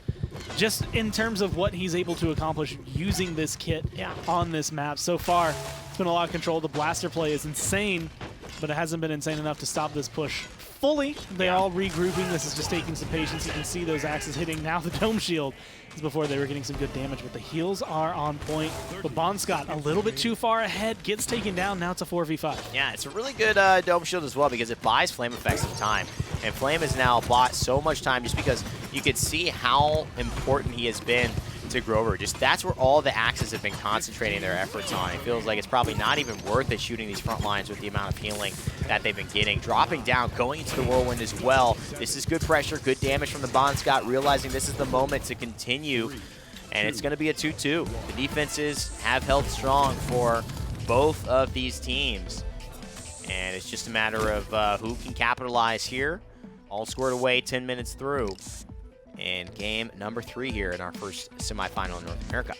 just in terms of what he's able to accomplish using this kit on this map. So far, it's been a lot of control. The blaster play is insane, but it hasn't been insane enough to stop this push fully. They're all regrouping. This is just taking some patience. You can see those axes hitting. Now the dome shield is before they were getting some good damage, but the heals are on point. But Bonscott a little bit too far ahead, gets taken down. Now it's a 4v5. Yeah, it's a really good dome shield as well because it buys Flame Effects some time. And Flame has now bought so much time just because you could see how important he has been to Grover. Just that's where all the axes have been concentrating their efforts on. It feels like it's probably not even worth it shooting these front lines with the amount of healing that they've been getting. Dropping down, going into the whirlwind as well. This is good pressure, good damage from the Bonscott, realizing this is the moment to continue. And it's going to be a 2-2. The defenses have held strong for both of these teams. And it's just a matter of who can capitalize here. All squared away 10 minutes through. And game number 3 here in our first semifinal in North America.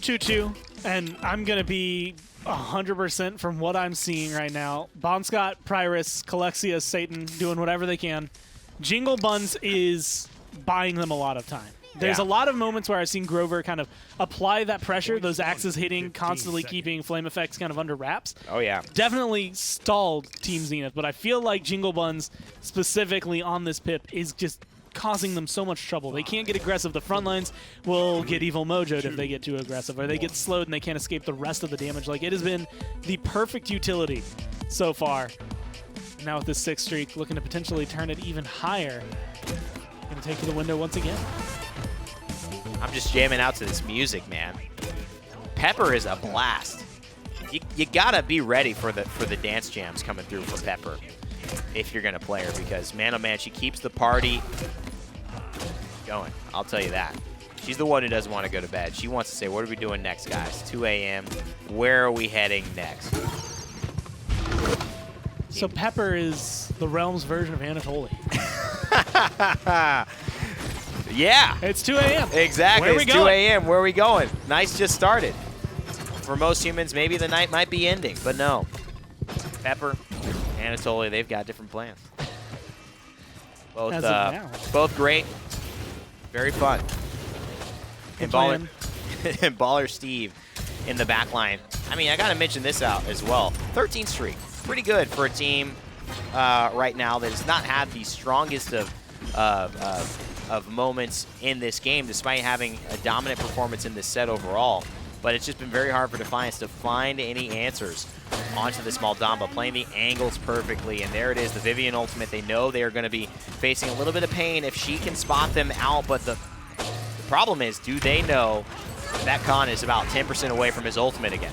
2-2, and I'm going to be 100% from what I'm seeing right now. Bonscott, Pyrus, Calexia, Satan doing whatever they can. Jingle Buns is buying them a lot of time. There's a lot of moments where I've seen Grover kind of apply that pressure, those axes hitting, constantly keeping Flame Effects kind of under wraps. Oh, yeah. Definitely stalled Team Zenith, but I feel like Jingle Buns, specifically on this pip, is just causing them so much trouble. They can't get aggressive. The front lines will get Evil Mojo'd if they get too aggressive, or they get slowed and they can't escape the rest of the damage. Like, it has been the perfect utility so far. Now with this 6th streak, looking to potentially turn it even higher. Gonna take to the window once again. I'm just jamming out to this music, man. Pepper is a blast. You gotta be ready for the dance jams coming through for Pepper if you're gonna play her, because man oh man, she keeps the party going. I'll tell you that. She's the one who doesn't want to go to bed. She wants to say, what are we doing next, guys? 2 a.m. Where are we heading next? So Pepper is the Realm's version of Anatoly. Yeah. It's 2 a.m. Exactly. Where are we It's 2 going? a.m. Where are we going? Night's just started. For most humans, maybe the night might be ending, but no. Pepper, Anatoly, they've got different plans. Both great. Very fun. And Baller, and Baller Steve in the back line. I mean, I got to mention this out as well. 13th streak. Pretty good for a team right now that has not had the strongest of moments in this game, despite having a dominant performance in this set overall. But it's just been very hard for Defiance to find any answers onto this Moldamba, playing the angles perfectly. And there it is, the Vivian ultimate. They know they are going to be facing a little bit of pain if she can spot them out. But the problem is, do they know that Khan is about 10% away from his ultimate again?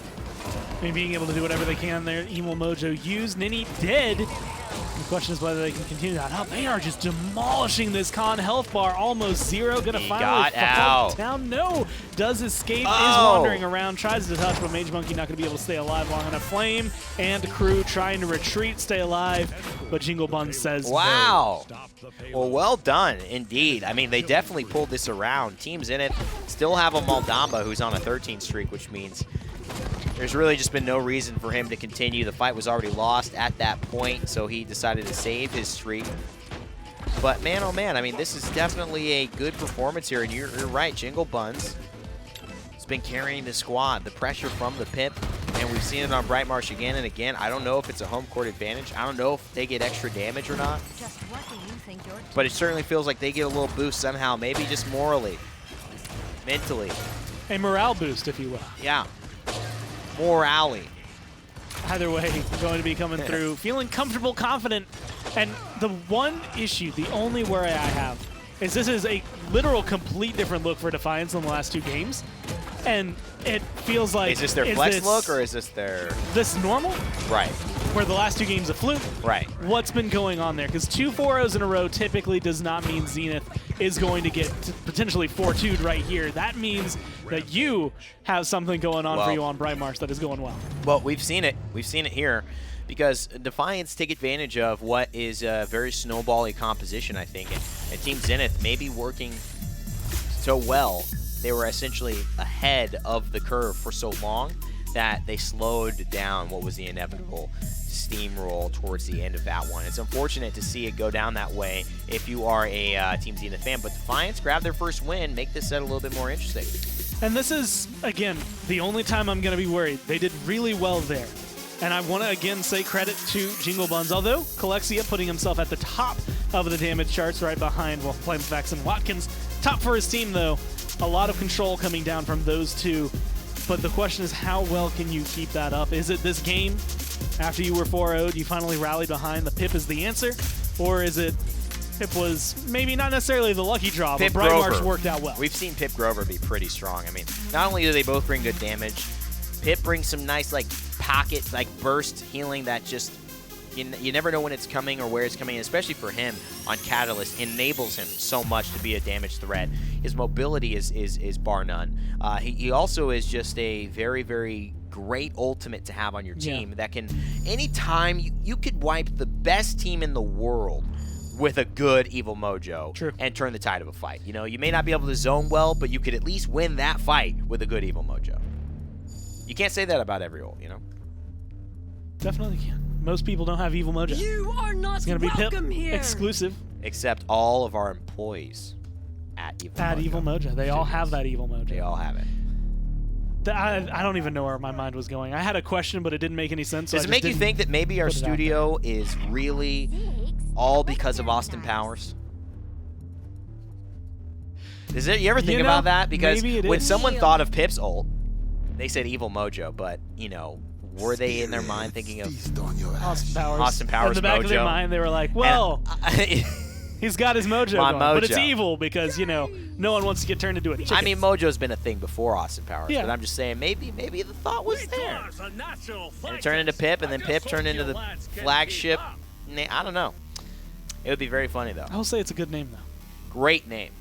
I mean, being able to do whatever they can there. Evil Mojo used. Nini dead. The question is whether they can continue that. Oh, they are just demolishing this Khan health bar. Almost zero. Gonna finally fall down. No. Does escape. Is wandering around. Tries to touch, but Mage Monkey not gonna be able to stay alive long enough. Flame and crew trying to retreat, stay alive. But Jingle Bun says wow. No. Well done, indeed. I mean, they definitely pulled this around. Team Zenith still have a Moldamba who's on a 13 streak, which means there's really just been no reason for him to continue. The fight was already lost at that point, so he decided to save his streak. But man, oh man, I mean, this is definitely a good performance here, and you're right, Jingle Buns has been carrying the squad. The pressure from the Pip, and we've seen it on Bright Marsh again and again. I don't know if it's a home court advantage. I don't know if they get extra damage or not. Just what do you think you're doing? But it certainly feels like they get a little boost somehow, maybe just morally, mentally. a morale boost, if you will. Yeah. Morale. Either way, going to be coming through, feeling comfortable, confident. And the one issue, the only worry I have, is this is a literal complete different look for Defiance than the last two games. And it feels like... Is this their flex look, or is this their... This normal? Right. Where the last two games a fluke? Right. What's been going on there? Because 2 4-0s in a row typically does not mean Zenith is going to get potentially 4-2'd right here. That means that you have something going on for you on Bright Marsh that is going well. Well, we've seen it. We've seen it here. Because Defiance take advantage of what is a very snowbally composition, I think. And Team Zenith may be working so well, they were essentially ahead of the curve for so long that they slowed down what was the inevitable steamroll towards the end of that one. It's unfortunate to see it go down that way if you are a Team Zenith fan, but Defiance grabbed their first win, make this set a little bit more interesting. And this is, again, the only time I'm going to be worried. They did really well there. And I want to, again, say credit to Jingle Buns. Although, Kalexia putting himself at the top of the damage charts right behind, well, Flamefax and Watkins. Top for his team, though. A lot of control coming down from those two. But the question is, how well can you keep that up? Is it this game, after you were 4-0'd, you finally rallied behind, the Pip is the answer? Or is it Pip was maybe not necessarily the lucky draw, but Bright Marsh worked out well? We've seen Pip Grover be pretty strong. I mean, not only do they both bring good damage, Pip brings some nice, like, pocket, like, burst healing that just, you never know when it's coming or where it's coming, especially for him on Catalyst, enables him so much to be a damage threat. His mobility is bar none. He also is just a very, very great ultimate to have on your team that can, anytime, you could wipe the best team in the world with a good Evil Mojo and turn the tide of a fight. You know, you may not be able to zone well, but you could at least win that fight with a good Evil Mojo. You can't say that about every ult, you know? Definitely can. Most people don't have Evil Mojo. You are not welcome here. Exclusive. Except all of our employees at Evil Mojo. Evil Mojo. They all have that Evil Mojo. They all have it. I don't even know where my mind was going. I had a question, but it didn't make any sense. Does it make you think that maybe our studio is really all because of Austin Powers? Is it? You ever think about that? Because when someone thought of Pip's ult, they said Evil Mojo, but, you know, were they in their mind thinking of Austin Powers? Austin Powers in the back Mojo? of their mind, they were like, well, he's got his mojo going, but it's evil because, you know, no one wants to get turned into a chicken. I mean, Mojo's been a thing before Austin Powers, but I'm just saying maybe the thought was there. And it turned into Pip, and then Pip turned into the flagship. I don't know. It would be very funny, though. I will say it's a good name, though. Great name.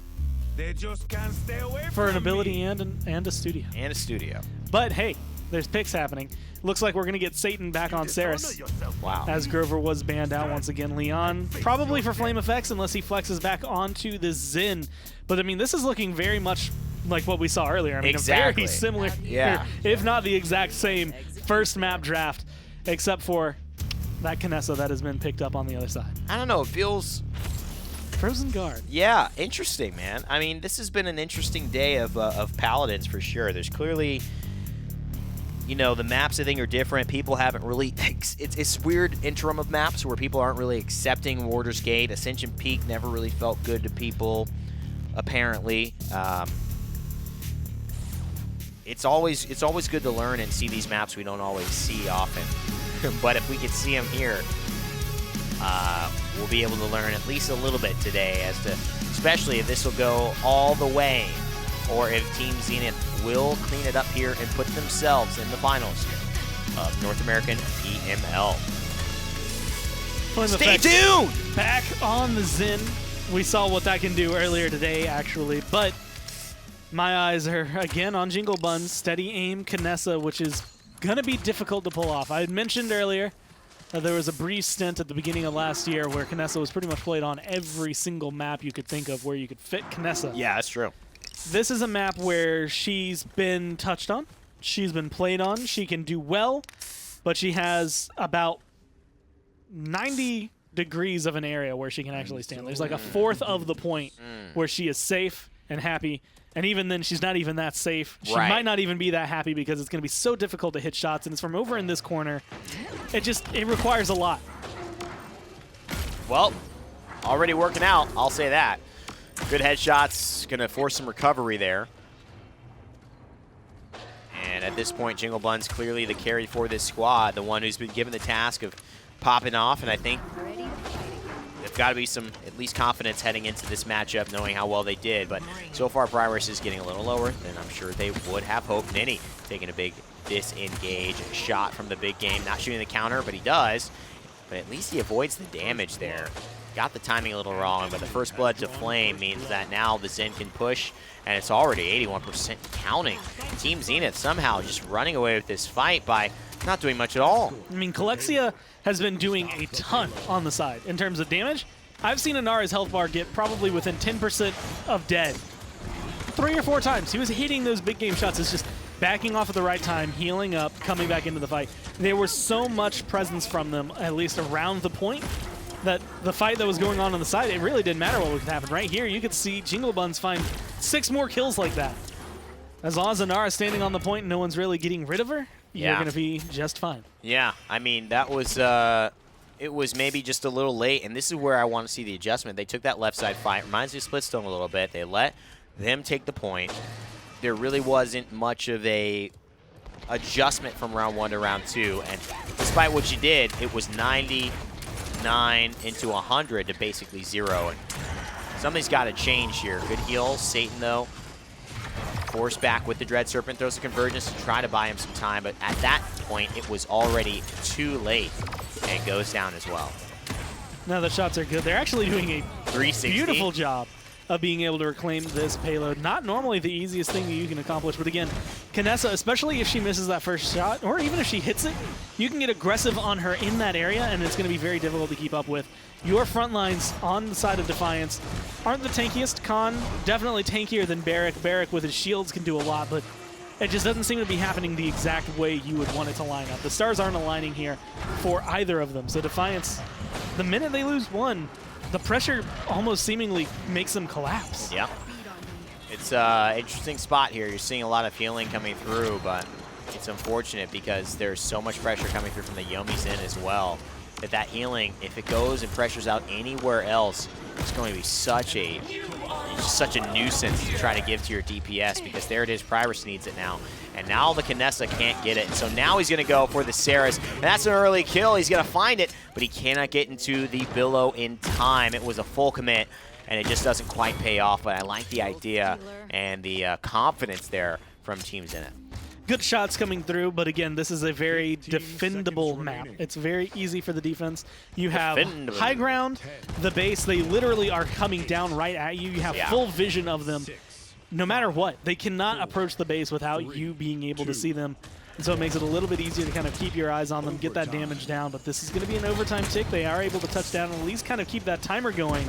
They just can't stay away for an from ability me. and a studio. And a studio. But hey, there's picks happening. Looks like we're going to get Satan back on Ceres, Wow. as Grover was banned out once again. Leon, probably for flame effects unless he flexes back onto the Zen. But I mean, this is looking very much like what we saw earlier. I mean, Exactly. a very similar, Yeah. if not the exact same first map draft, except for that Kinessa that has been picked up on the other side. I don't know. It feels, Frozen Guard. yeah, interesting, man. I mean, this has been an interesting day of Paladins for sure. There's clearly, you know, the maps I think are different. People haven't really, it's weird interim of maps where people aren't really accepting Warder's Gate. Ascension Peak never really felt good to people, apparently. It's always good to learn and see these maps we don't always see often. But if we could see them here, we'll be able to learn at least a little bit today as to, especially if this will go all the way, or if Team Zenith will clean it up here and put themselves in the finals of North American PML. Flame Stay effects tuned! back on the Zen. We saw what that can do earlier today, actually, but my eyes are again on Jingle Buns, steady aim Kinessa, which is going to be difficult to pull off. I had mentioned earlier there was a brief stint at the beginning of last year where Kinessa was pretty much played on every single map you could think of where you could fit Kinessa. Yeah, that's true. This is a map where she's been touched on, she's been played on, she can do well, but she has about 90 degrees of an area where she can actually stand. There's like a fourth of the point where she is safe and happy, and even then she's not even that safe. She Right. might not even be that happy because it's going to be so difficult to hit shots, and it's from over in this corner. It requires a lot. Well, already working out, I'll say that. Good headshots, going to force some recovery there. And at this point, Jingle Bun's clearly the carry for this squad, the one who's been given the task of popping off, and I think they've got to be some at least confidence heading into this matchup, knowing how well they did. But so far, Progress is getting a little lower than I'm sure they would have hoped. Ninny taking a big disengage shot from the big game, not shooting the counter, but he does. But at least he avoids the damage there. Got the timing a little wrong, but the first blood to flame means that now the Zen can push, and it's already 81% counting. Team Zenith somehow just running away with this fight by not doing much at all. I mean, Kalexia has been doing a ton on the side in terms of damage. I've seen Inara's health bar get probably within 10% of dead 3 or 4 times. He was hitting those big game shots. It's just backing off at the right time, healing up, coming back into the fight. There was so much presence from them, at least around the point, that the fight that was going on the side, it really didn't matter what would happen. Right here, you could see Jingle Buns find 6 more kills like that. As long as Inara's standing on the point and no one's really getting rid of her, you're going to be just fine. Yeah, I mean, that was, it was maybe just a little late, and this is where I want to see the adjustment. They took that left side fight. Reminds me of Splitstone a little bit. They let them take the point. There really wasn't much of a adjustment from round 1 to round 2, and despite what you did, it was 99 into 100 to basically 0, and something's got to change here. Good heal, Satan, though. Force back with the Dread Serpent, throws a Convergence to try to buy him some time, but at that point, it was already too late, and it goes down as well. Now the shots are good. They're actually doing a 360. beautiful job of being able to reclaim this payload. Not normally the easiest thing that you can accomplish, but again, Kinessa, especially if she misses that first shot, or even if she hits it, you can get aggressive on her in that area, and it's going to be very difficult to keep up with. Your front lines on the side of Defiance aren't the tankiest. Khan, definitely tankier than Barrack. Barrack with his shields can do a lot, but it just doesn't seem to be happening the exact way you would want it to line up. The stars aren't aligning here for either of them, so Defiance, the minute they lose one, the pressure almost seemingly makes them collapse. Yeah. It's an interesting spot here. You're seeing a lot of healing coming through, but it's unfortunate because there's so much pressure coming through from the Yomis in as well. That healing, if it goes and pressures out anywhere else, it's going to be such a nuisance to try to give to your DPS, because there it is, Pyrus needs it now. And now the Kinessa can't get it. So now he's going to go for the Ceres. And that's an early kill. He's going to find it, but he cannot get into the Billow in time. It was a full commit, and it just doesn't quite pay off. But I like the idea and the confidence there from Team Zenith. good shots coming through, but again, this is a very defendable map. It's very easy for the defense. You have high ground, the base, they literally are coming down right at you. You have full vision of them no matter what. They cannot approach the base without you being able to see them. And so it makes it a little bit easier to kind of keep your eyes on them, get that damage down. But this is going to be an overtime tick. They are able to touch down and at least kind of keep that timer going.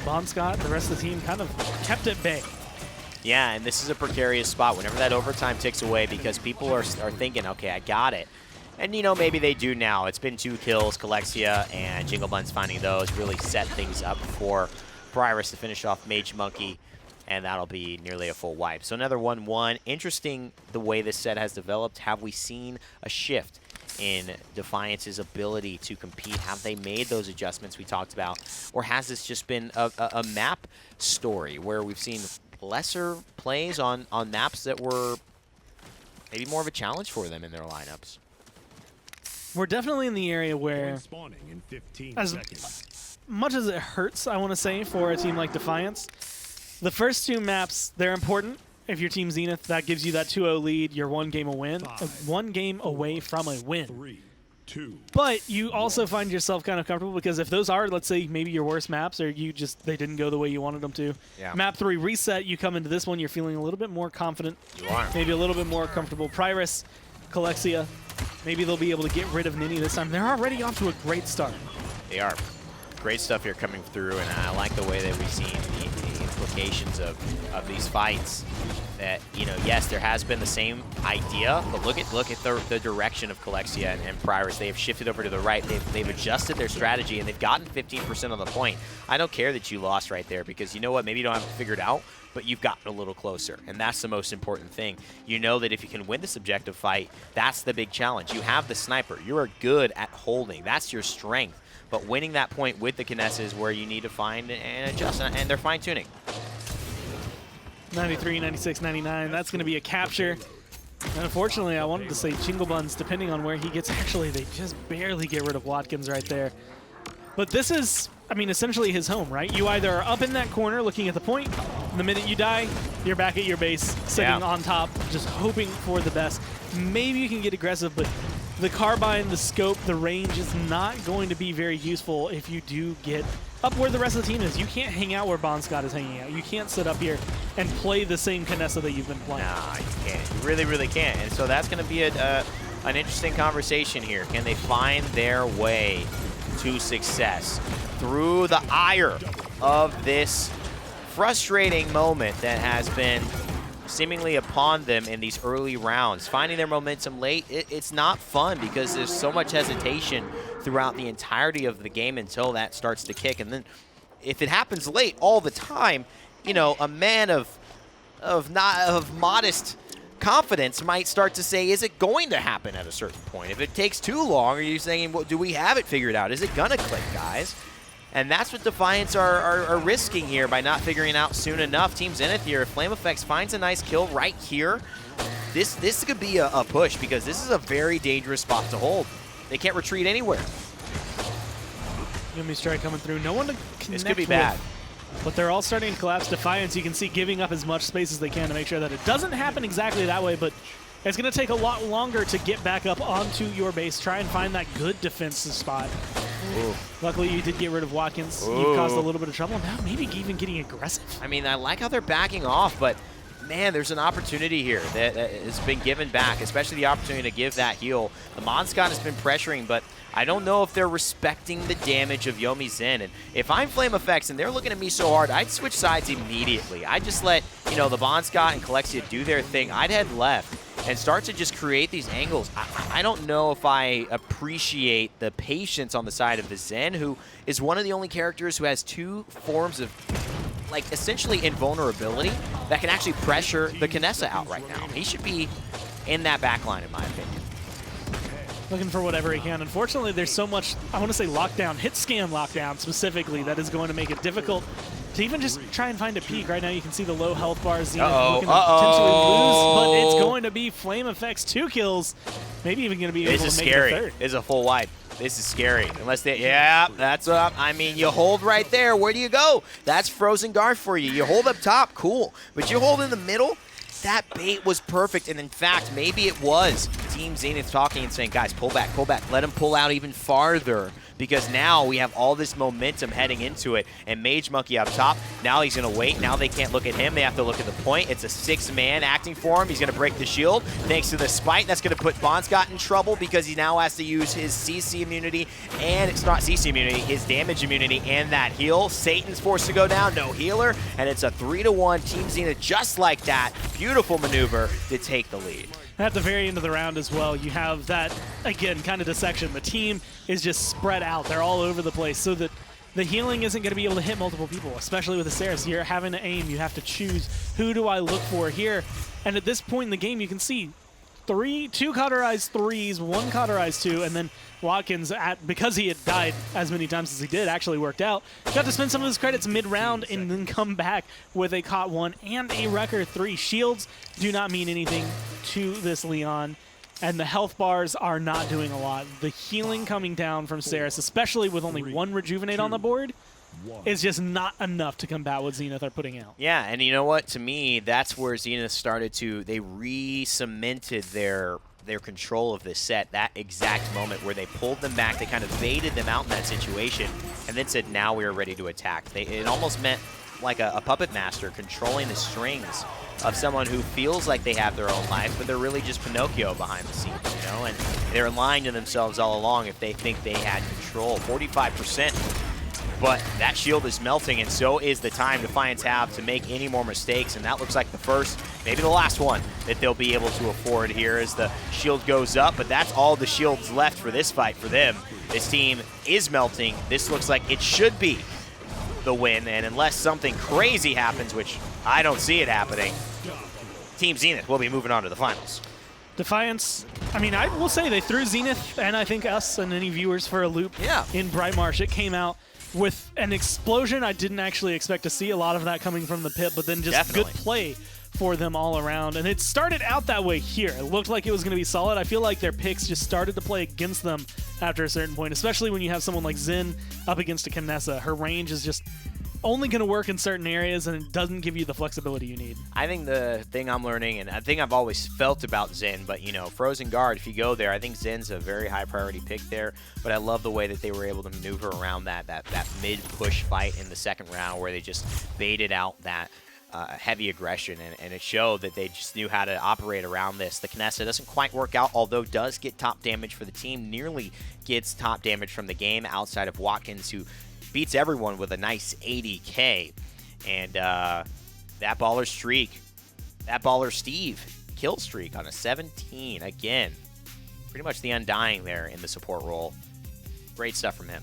Bon Scott, the rest of the team kind of kept at bay. Yeah, and this is a precarious spot whenever that overtime ticks away because people are thinking, okay, I got it. And, you know, maybe they do now. It's been 2 kills. Kalexia and Jingle Buns finding those really set things up for Pyrus to finish off Mage Monkey, and that'll be nearly a full wipe. So another 1-1. Interesting the way this set has developed. Have we seen a shift in Defiance's ability to compete? Have they made those adjustments we talked about? Or has this just been a map story where we've seen lesser plays on maps that were maybe more of a challenge for them in their lineups? We're definitely in the area where, as much as it hurts, I want to say, for a team like Defiance, the first 2 maps, they're important. If your team Zenith, that gives you that 2-0 lead, you're 1 game away from a win. 3, 2. But you also find yourself kind of comfortable because if those are, let's say, maybe your worst maps or they didn't go the way you wanted them to, map 3 reset, you come into this one, you're feeling a little bit more confident, maybe a little bit more comfortable. Pyrus, Kalexia, maybe they'll be able to get rid of Nini this time. They're already off to a great start. They are. Great stuff here coming through, and I like the way that we've seen the implications of these fights. That, you know, yes, there has been the same idea, but look at the direction of Kalexia and Pyrus. They have shifted over to the right. They've adjusted their strategy, and they've gotten 15% on the point. I don't care that you lost right there because you know what? Maybe you don't have it figured out, but you've gotten a little closer, and that's the most important thing. You know that if you can win this objective fight, that's the big challenge. You have the sniper. You are good at holding. That's your strength. But winning that point with the Kinessa is where you need to find and adjust, and they're fine-tuning. 93, 96, 99, that's going to be a capture. And unfortunately, I wanted to say Jingle Buns, depending on where he gets, actually, they just barely get rid of Watkins right there. But this is, I mean, essentially his home, right? You either are up in that corner looking at the point, and the minute you die, you're back at your base, sitting on top, just hoping for the best. Maybe you can get aggressive, but the carbine, the scope, the range is not going to be very useful if you do get up where the rest of the team is. You can't hang out where Bon Scott is hanging out. You can't sit up here and play the same Kinessa that you've been playing. Nah, you can't. You really, really can't. And so that's going to be an interesting conversation here. Can they find their way to success through the ire of this frustrating moment that has been seemingly upon them in these early rounds? Finding their momentum late, it's not fun because there's so much hesitation throughout the entirety of the game until that starts to kick. And then if it happens late all the time, you know, a man of modest confidence might start to say, is it going to happen at a certain point? If it takes too long, are you saying, well, do we have it figured out? Is it gonna click, guys? And that's what Defiance are risking here by not figuring out soon enough. Team Zenith here, if Flame Effects finds a nice kill right here, this could be a push because this is a very dangerous spot to hold. They can't retreat anywhere. Yumi strike coming through. No one to connect This could be bad. But they're all starting to collapse. Defiance, you can see, giving up as much space as they can to make sure that it doesn't happen exactly that way, but it's going to take a lot longer to get back up onto your base. Try and find that good defensive spot. Ooh. Luckily, you did get rid of Watkins. Ooh. You caused a little bit of trouble. Now maybe even getting aggressive. I mean, I like how they're backing off, but man, there's an opportunity here that has been given back, especially the opportunity to give that heal. The Monscon has been pressuring, but I don't know if they're respecting the damage of Yomi Zen. And if I'm Flame Effects and they're looking at me so hard, I'd switch sides immediately. I'd just let, you know, the Monscon and Kalexia do their thing. I'd head left and start to just create these angles. I don't know if I appreciate the patience on the side of the Zen, who is one of the only characters who has 2 forms of, like, essentially invulnerability that can actually pressure the Kinessa out right now. He should be in that backline, in my opinion. Looking for whatever he can. Unfortunately, there's so much, I want to say lockdown, hit scan lockdown specifically, that is going to make it difficult to even just try and find a peak. Right now you can see the low health bars Zenith looking to potentially lose, but it's going to be Flame Effects 2 kills, maybe even going to be able to make it a third. This is a full wipe. This is scary. Unless they, yeah, that's up. I mean, you hold right there. Where do you go? That's Frozen Guard for you. You hold up top, cool. But you hold in the middle, that bait was perfect. And in fact, maybe it was Team Zenith talking and saying, guys, pull back, let him pull out even farther. Because now we have all this momentum heading into it. And Mage Monkey up top, now he's going to wait. Now they can't look at him. They have to look at the point. It's a 6-man acting for him. He's going to break the shield. Thanks to the spite, that's going to put Bonscott in trouble because he now has to use his CC immunity. And it's not CC immunity, his damage immunity and that heal. Satan's forced to go down, no healer. And it's a 3-1 Team Zenith just like that. Beautiful maneuver to take the lead. At the very end of the round as well, you have that, again, kind of dissection. The team is just spread out. They're all over the place so that the healing isn't going to be able to hit multiple people, especially with the Ceres. You're having to aim. You have to choose, who do I look for here? And at this point in the game, you can see two cauterized 3s, 1 cauterized 2, and then Watkins, because he had died as many times as he did, actually worked out. Got to spend some of his credits mid-round and then come back with a caught 1 and a record 3. Shields do not mean anything to this Leon, and the health bars are not doing a lot. The healing coming down from Ceres, especially with only 1 rejuvenate on the board, is just not enough to combat what Zenith are putting out. Yeah, and you know what? To me, that's where Zenith started to, they re-cemented their control of this set, that exact moment where they pulled them back, they kind of baited them out in that situation, and then said, now we are ready to attack. It almost meant like a puppet master controlling the strings of someone who feels like they have their own life, but they're really just Pinocchio behind the scenes, you know? And they're lying to themselves all along if they think they had control. 45%. But that shield is melting, and so is the time Defiance have to make any more mistakes, and that looks like the first, maybe the last one that they'll be able to afford here as the shield goes up, but that's all the shields left for this fight for them. This team is melting. This looks like it should be the win, and unless something crazy happens, which I don't see it happening, Team Zenith will be moving on to the finals. Defiance, I mean, I will say they threw Zenith, and I think us and any viewers, for a loop in Brightmarsh. It came out with an explosion I didn't actually expect to see. A lot of that coming from the pit, but then just good play for them all around. And it started out that way here. It looked like it was going to be solid. I feel like their picks just started to play against them after a certain point, especially when you have someone like Zen up against a Kinessa. Her range is just only going to work in certain areas, and it doesn't give you the flexibility you need. I think the thing I'm learning, and I think I've always felt about Zen, but, you know, Frozen Guard, if you go there, I think Zen's a very high priority pick there, but I love the way that they were able to maneuver around that mid-push fight in the second round where they just baited out that heavy aggression, and it showed that they just knew how to operate around this. The Kinessa doesn't quite work out, although does get top damage for the team, nearly gets top damage from the game outside of Watkins, who beats everyone with a nice 80k. And that baller streak, that baller Steve kill streak on a 17 again. Pretty much the undying there in the support role. Great stuff from him.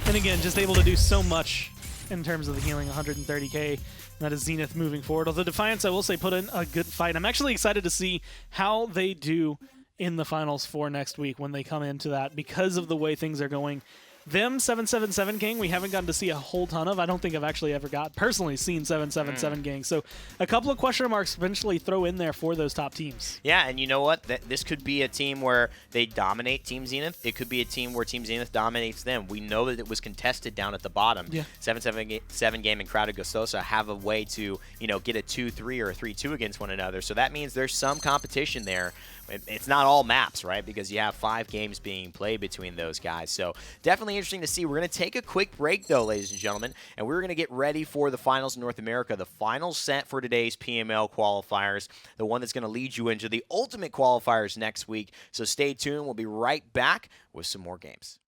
And again, just able to do so much in terms of the healing, 130k. That is Zenith moving forward. Although Defiance, I will say, put in a good fight. I'm actually excited to see how they do in the finals for next week when they come into that, because of the way things are going. Them 777 gang, we haven't gotten to see a whole ton of. I don't think I've actually ever personally seen 777 gang. So a couple of question marks eventually throw in there for those top teams. Yeah, and you know what? This could be a team where they dominate Team Zenith. It could be a team where Team Zenith dominates them. We know that it was contested down at the bottom. Yeah. 777 game and Crowded Gustosa have a way to, you know, get a 2-3 or a 3-2 against one another. So that means there's some competition there. It's not all maps, right? Because you have 5 games being played between those guys. So definitely interesting to see. We're going to take a quick break, though, ladies and gentlemen, and we're going to get ready for the finals in North America, the final set for today's PML qualifiers, the one that's going to lead you into the ultimate qualifiers next week. So stay tuned. We'll be right back with some more games.